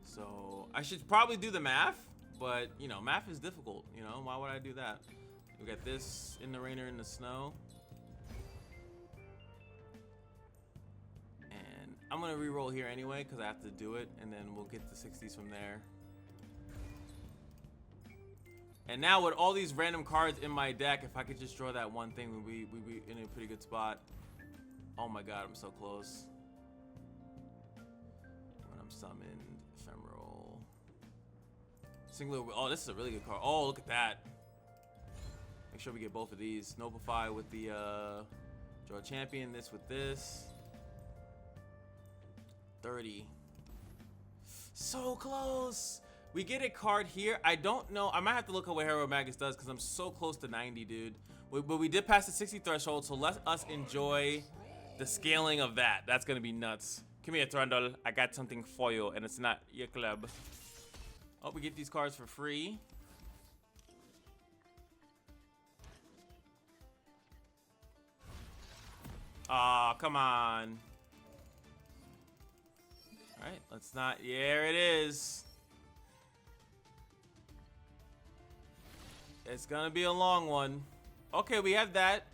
So I should probably do the math, but you know, math is difficult. You know, why would I do that? We got this in the rain or in the snow. And I'm gonna re-roll here anyway because I have to do it, and then we'll get the 60s from there. And now with all these random cards in my deck, if I could just draw that one thing, we'd be in a pretty good spot. Oh my god, I'm so close. When I'm summoned, Ephemeral. Singular, oh, this is a really good card. Oh, look at that. Make sure we get both of these. Notify with the draw champion, this with this. 30. So close. We get a card here. I don't know. I might have to look at what Hero Magus does because I'm so close to 90, dude. But we did pass the 60 threshold, so let us enjoy the scaling of that. That's going to be nuts. Come here, Trundle. I got something for you, and it's not your club. Oh, we get these cards for free. Aw, come on. All right, let's not. There it is. It's gonna be a long one. Okay, we have that.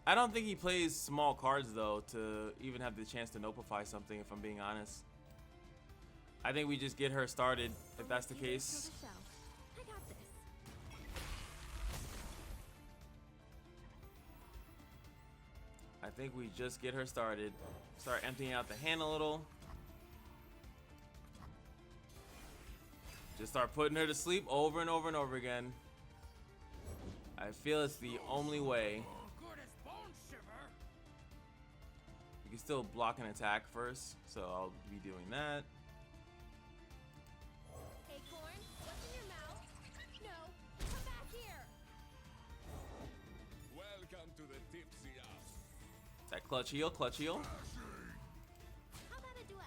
I don't think he plays small cards though to even have the chance to notify something, if I'm being honest. I think we just get her started if that's the case. I got this. I think we just get her started. Start emptying out the hand a little. Just start putting her to sleep over and over and over again. I feel it's the only way. You can still block an attack first, so I'll be doing that. Acorn, what's in your mouth? No, come back here. Welcome to the tipsy hour. That clutch heal, clutch heal. How about a duet?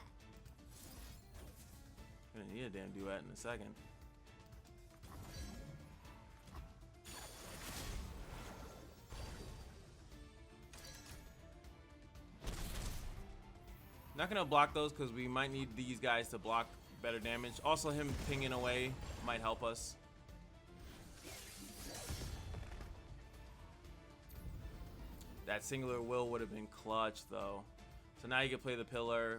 Gonna need a damn duet in a second. Not gonna block those because we might need these guys to block better damage. Also, him pinging away might help us. That singular will would have been clutch though. So now you can play the pillar,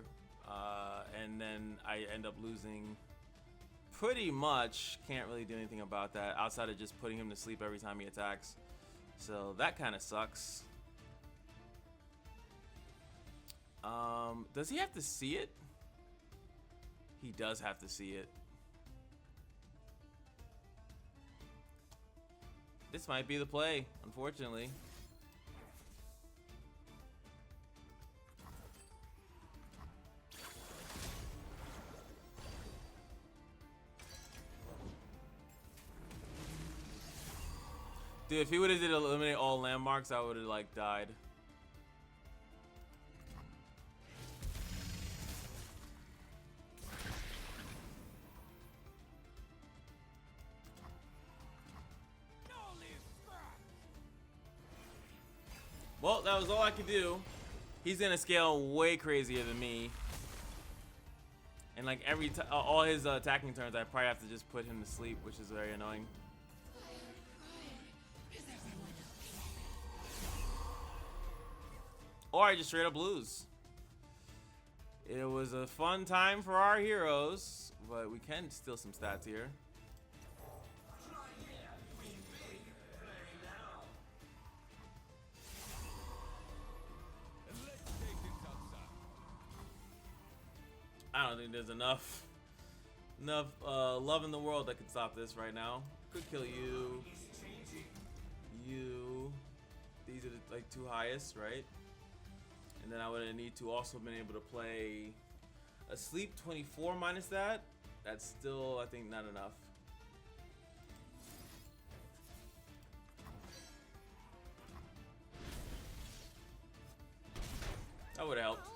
and then I end up losing pretty much. Can't really do anything about that outside of just putting him to sleep every time he attacks. So that kind of sucks. Does he have to see it? He does have to see it. This might be the play, unfortunately. Dude, if he would have did eliminate all landmarks, I would have like died. Well, that was all I could do. He's gonna scale way crazier than me. And like all his attacking turns, I probably have to just put him to sleep, which is very annoying. Or I just straight up lose. It was a fun time for our heroes, but we can steal some stats here. I don't think there's enough love in the world that could stop this right now. Could kill you. You. These are the like 2 highest, right? And then I would need to also been able to play a sleep 24 minus that. That's still, I think, not enough. That would have helped.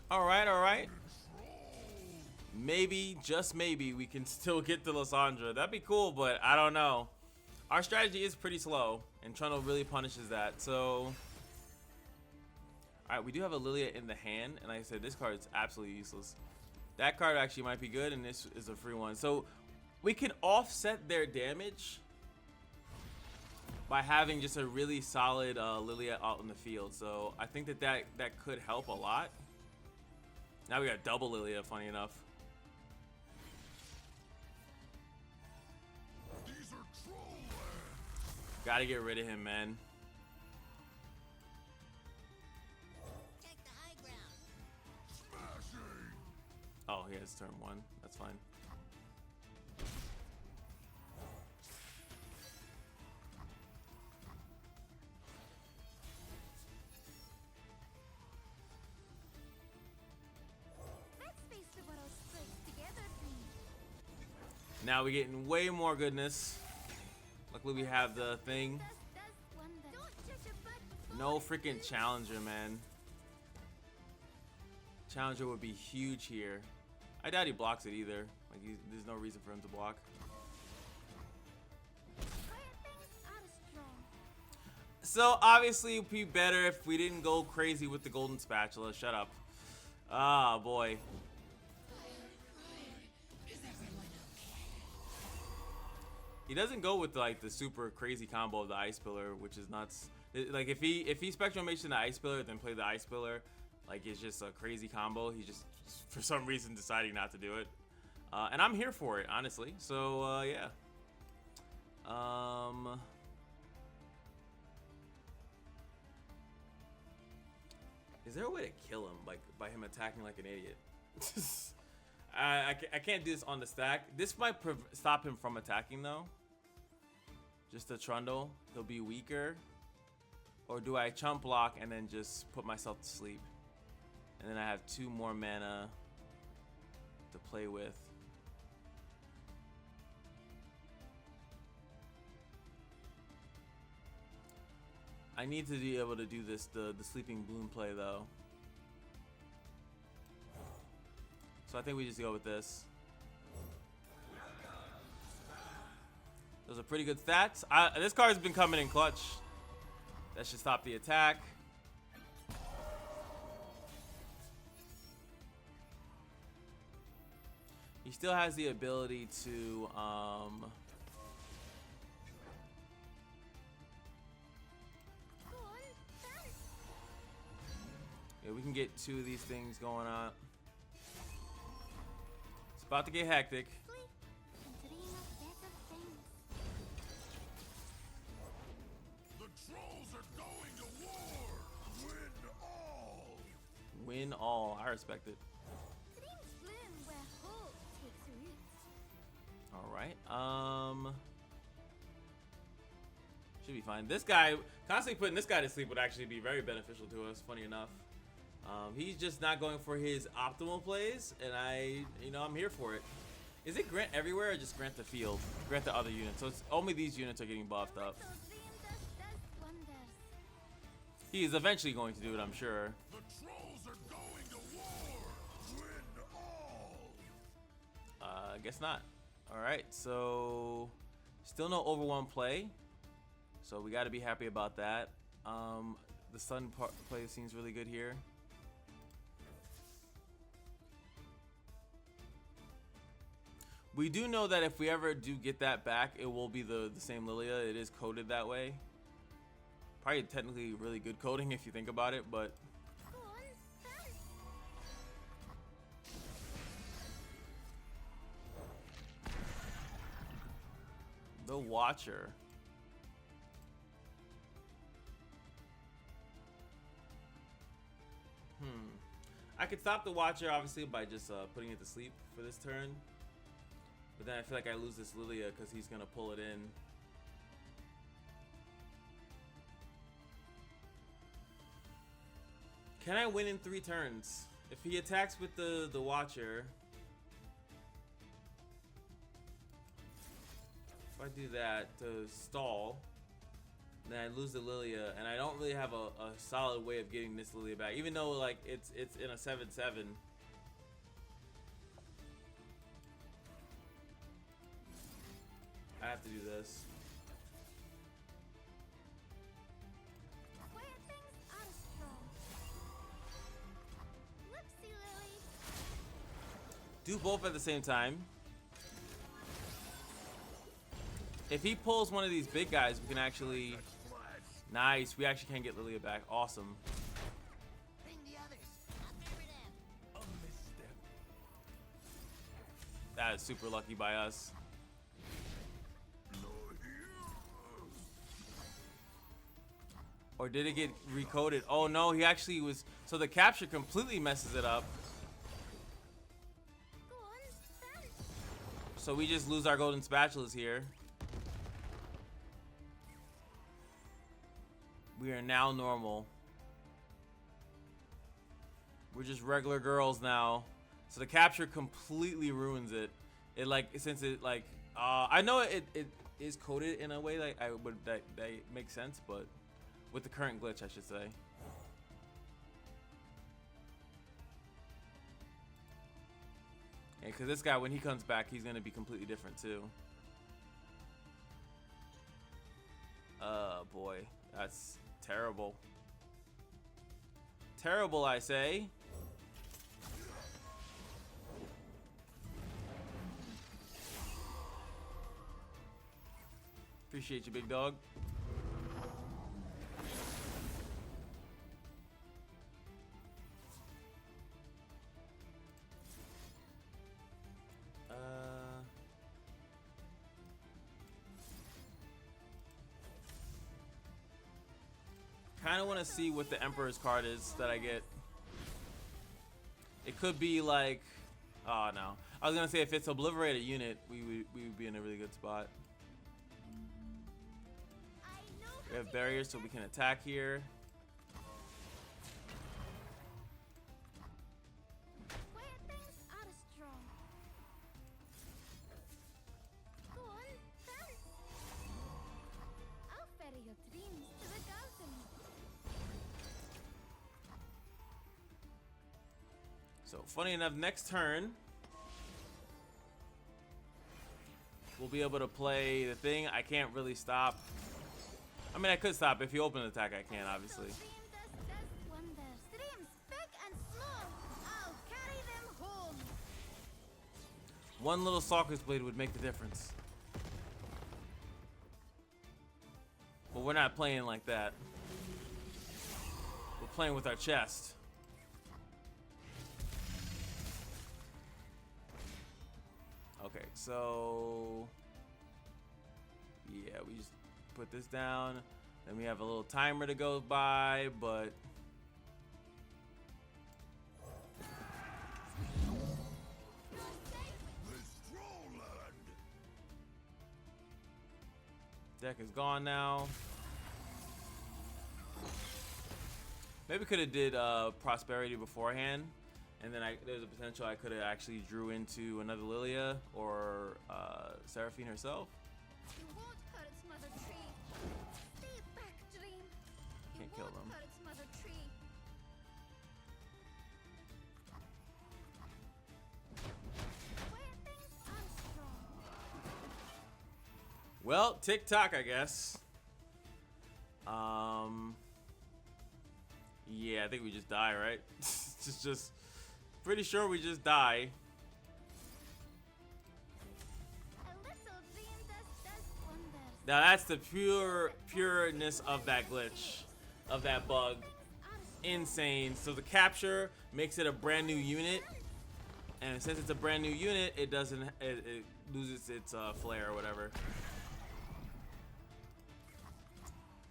All right. Maybe, just maybe, we can still get to Lysandra. That'd be cool, but I don't know. Our strategy is pretty slow, and Trundle really punishes that. So, all right, we do have a LILIA in the hand, and like I said, this card is absolutely useless. That card actually might be good, and this is a free one. So, we can offset their damage by having just a really solid LILIA out in the field. So, I think that could help a lot. Now we got double LILIA, funny enough. Gotta get rid of him, man. Take the high ground. Oh, he has turn 1. That's fine. That's basically what I was placed together be. Now we're getting way more goodness. Luckily we have the thing. No freaking challenger, man. Challenger would be huge here. I doubt he blocks it either. Like there's no reason for him to block. So obviously it'd be better if we didn't go crazy with the golden spatula. Shut up. Ah, boy. He doesn't go with like the super crazy combo of the ice pillar, which is nuts. Like if he spectrum mages in the ice pillar, then play the ice pillar, like it's just a crazy combo. He's just for some reason deciding not to do it, and I'm here for it, honestly. So yeah. Is there a way to kill him, like by him attacking like an idiot? I can't do this on the stack. This might stop him from attacking though. Just a Trundle, he'll be weaker. Or do I chump block and then just put myself to sleep? And then I have 2 more mana to play with. I need to be able to do this, the Sleeping Bloom play though. So I think we just go with this. Those are pretty good stats. This card's been coming in clutch. That should stop the attack. He still has the ability to we can get 2 of these things going on. It's about to get hectic. Sleep and dream of better things. The trolls are going to war. Win all. Win all. I respect it. Dreams bloom where hope takes root. All right. Should be fine. This guy, constantly putting this guy to sleep would actually be very beneficial to us. Funny enough, he's just not going for his optimal plays, and I'm here for it. Is it grant everywhere or just grant the field, grant the other units? So it's only these units are getting buffed up. Little dream does wonders. He is eventually going to do it, I'm sure. The trolls are going to war. Win all. I guess not. All right, so still no overwhelm play. So we got to be happy about that. The sun play seems really good here. We do know that if we ever do get that back, it will be the same LILIA. It is coded that way. Probably technically really good coding if you think about it, but Go on, dance. the Watcher. I could stop the Watcher obviously by just putting it to sleep for this turn, but then I feel like I lose this LILIA because he's gonna pull it in. Can I win in 3 turns? If he attacks with the Watcher, if I do that to stall, then I lose the LILIA, and I don't really have a solid way of getting this LILIA back, even though like it's in a 7/7. I have to do this. Where things are strong. Whoopsie Lily. Do both at the same time. If he pulls one of these big guys, we can actually... Nice, we actually can get LILIA back. Awesome. Bring the others. Affirmative. A misstep. That is super lucky by us. No heroes. Or did it get recoded? Oh no, he actually was... So the capture completely messes it up. Go on, dance. So we just lose our golden spatulas here. We are now normal. We're just regular girls now. So the capture completely ruins it. It like, since it like, I know it is coded in a way like I would that makes sense, but with the current glitch, I should say. Yeah, because this guy, when he comes back, he's gonna be completely different too. Boy, that's terrible. Terrible, I say. Appreciate you, big dog. Kind of want to see what the Emperor's card is that I get. It could be like, oh no, I was gonna say if it's obliterate a unit, we would be in a really good spot. I know We have barriers so we can attack here. where things are strong. Go on, dance. I'll ferry your dreams to the garden. So funny enough, next turn we'll be able to play the thing. I can't really stop. I mean, I could stop if you open an attack. I can, obviously. Dream does wonders. Dreams big and small. I'll carry them home. One little Stalker's Blade would make the difference. But we're not playing like that. We're playing with our chest. Okay, so yeah, we just put this down. Then we have a little timer to go by, but deck is gone now. Maybe could have did Prosperity beforehand, and then there's a potential I could have actually drew into another Lilia or Seraphine herself. You won't hurt its mother tree. Stay back, dream. You Can't kill won't them. hurt its mother tree. Where things are strong. Well, TikTok, I guess. Yeah, I think we just die, right? just pretty sure we just die. A little dream does wonders. Now that's the pureness of that glitch, of that bug. Insane. So the capture makes it a brand new unit, and since it's a brand new unit, it doesn't. It loses its flare or whatever.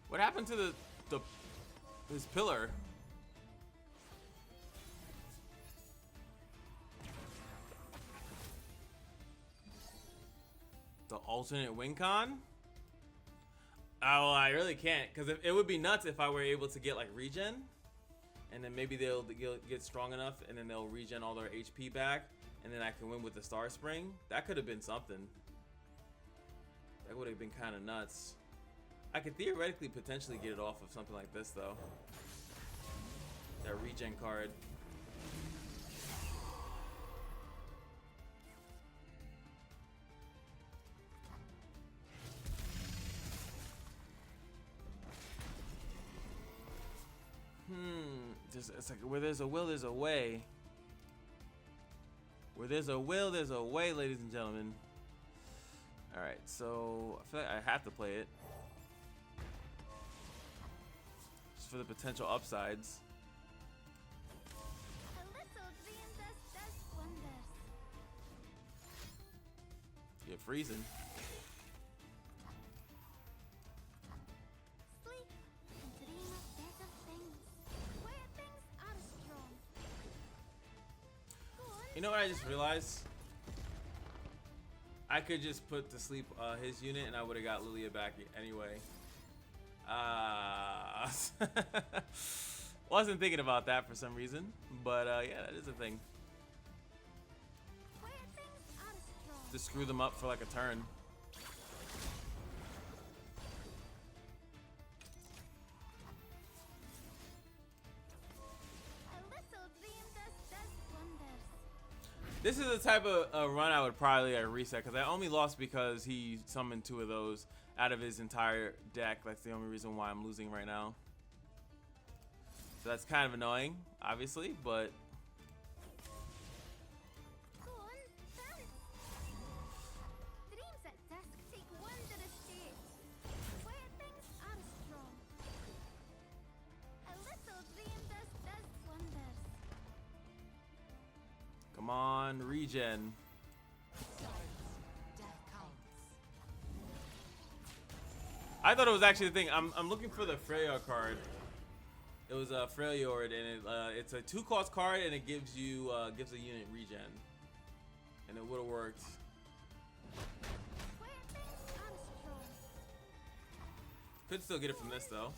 What happened to his pillar? The alternate win con? Oh, I really can't, because it would be nuts if I were able to get like regen, and then maybe they'll get strong enough, and then they'll regen all their HP back, and then I can win with the Star Spring. That could have been something. That would have been kind of nuts. I could theoretically potentially get it off of something like this though. That regen card. It's like where there's a will, there's a way. Where there's a will, there's a way, ladies and gentlemen. Alright, so I feel like I have to play it. Just for the potential upsides. A little dream does wonders. You're freezing. Sleep and dream of better things. Where things are strong. Go on. You know what I just realized? I could just put to sleep his unit and I would have got Lilia back anyway. Wasn't thinking about that for some reason, but yeah, that is a thing. Where things are strong. Just screw them up for like a turn. A little dream does wonders. This is the type of run I would probably reset, because I only lost because he summoned 2 of those out of his entire deck. That's the only reason why I'm losing right now. So that's kind of annoying, obviously, but Go on, dance. Dreams at dusk take wondrous shapes. Where things are strong. A little dream does wonders. come on, regen. I thought it was actually the thing. I'm looking for the Freya card. It was a Freljord, and it's a 2-cost card, and it gives you gives a unit regen, and it would have worked. Where things are strong. Could still get it from this though.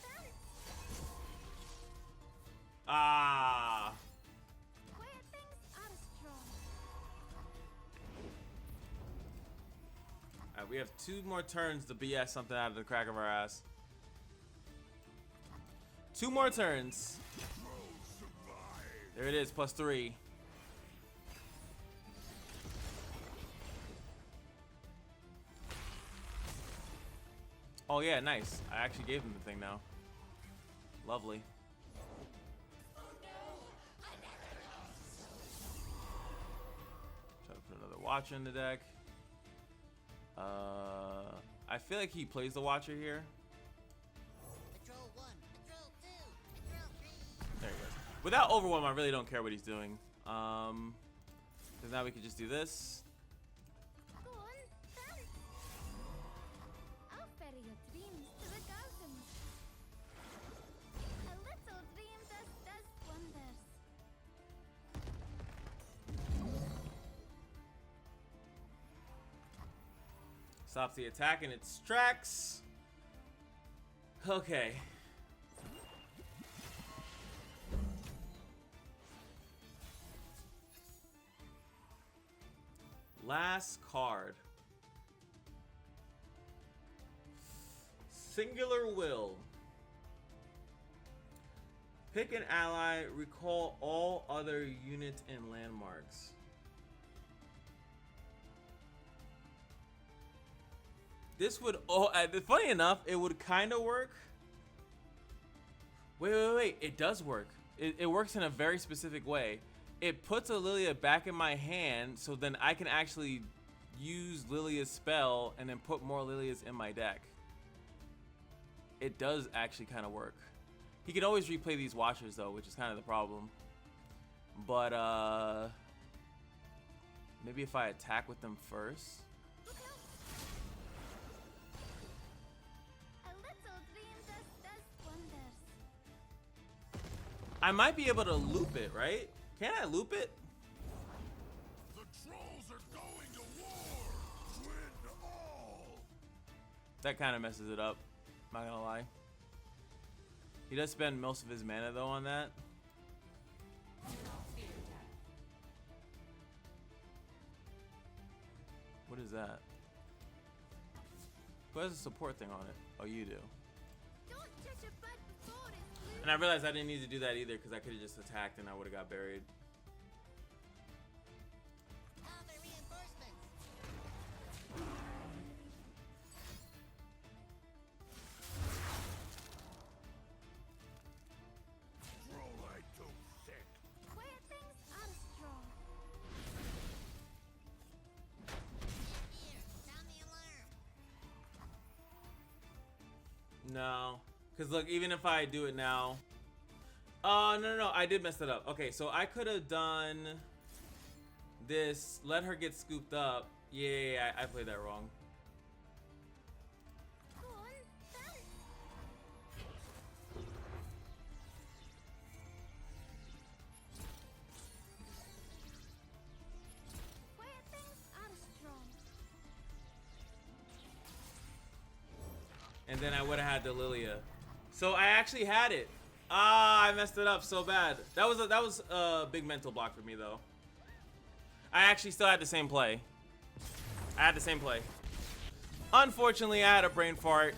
Ah, Where things are strong. Alright, we have 2 more turns to BS something out of the crack of our ass. 2 more turns. There it is, +3. Oh yeah, nice. I actually gave him the thing now. Lovely. Try to put another Watcher in the deck. I feel like he plays the Watcher here. Patrol 1, Patrol 2, Patrol 3. There he goes. Without Overwhelm, I really don't care what he's doing. Because now we can just do this. Stops the attack in its tracks. Okay. Last card. Singular Will. Pick an ally, recall all other units and landmarks. This would, funny enough, it would kind of work. Wait. It does work. It works in a very specific way. It puts a LILIA back in my hand, so then I can actually use LILIA's spell and then put more LILIAs in my deck. It does actually kind of work. He can always replay these Watchers though, which is kind of the problem. But maybe if I attack with them first. A little dream does wonders. I might be able to loop it, right? Can I loop it? The trolls are going to war! Win all! That kind of messes it up. Not gonna lie. He does spend most of his mana though on that. What is that? Who has a support thing on it? Oh, you do. Don't judge a bud before it's blue. And I realized I didn't need to do that either because I could have just attacked and I would have got buried. Armor reinforcements. Troll I don't thick. Where things are strong. Here, sound the alarm. No, because look, even if I do it now. Oh, no, I did mess it up. Okay, so I could have done this, let her get scooped up. Yeah, I played that wrong. Go on, dance. Where things are strong. And then I would have had the LILIA. So I actually had it. Ah, I messed it up so bad. That was a big mental block for me though. I actually still had the same play. I had the same play. Unfortunately, I had a brain fart.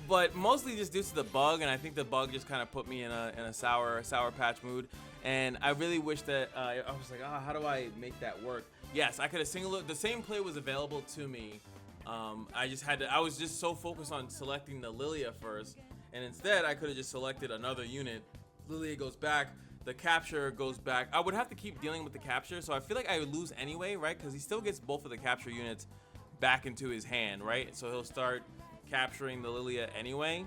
But mostly just due to the bug, and I think the bug just kind of put me in a sour patch mood. And I really wish that I was like, how do I make that work? Yes, I could have singled. The same play was available to me. I just had to. I was just so focused on selecting the LILIA first, and instead I could have just selected another unit. LILIA goes back. The capture goes back. I would have to keep dealing with the capture, so I feel like I would lose anyway, right? Because he still gets both of the capture units back into his hand, right? So he'll start capturing the LILIA anyway.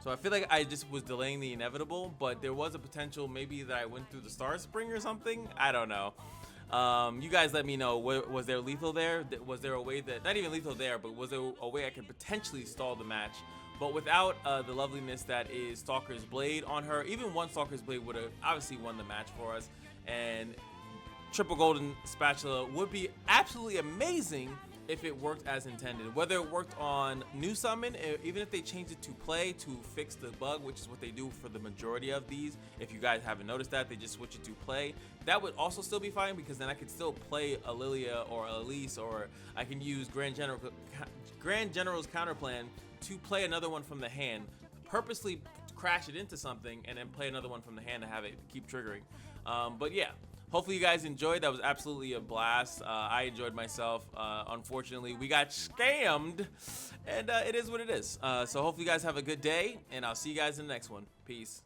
So I feel like I just was delaying the inevitable, but there was a potential maybe that I went through the Star Spring or something. I don't know. You guys let me know. Was there lethal there? Was there a way that, not even lethal there, but was there a way I could potentially stall the match? But without the loveliness that is Stalker's Blade on her, even one Stalker's Blade would have obviously won the match for us. And triple golden spatula would be absolutely amazing if it worked as intended. Whether it worked on new summon, even if they changed it to play to fix the bug, which is what they do for the majority of these. If you guys haven't noticed that, they just switch it to play. That would also still be fine because then I could still play a LILIA or a Elise, or I can use Grand General's counter plan to play another one from the hand, purposely crash it into something, and then play another one from the hand to have it keep triggering. But yeah. Hopefully you guys enjoyed. That was absolutely a blast. I enjoyed myself. Unfortunately, we got scammed, and it is what it is. So hopefully you guys have a good day, and I'll see you guys in the next one. Peace.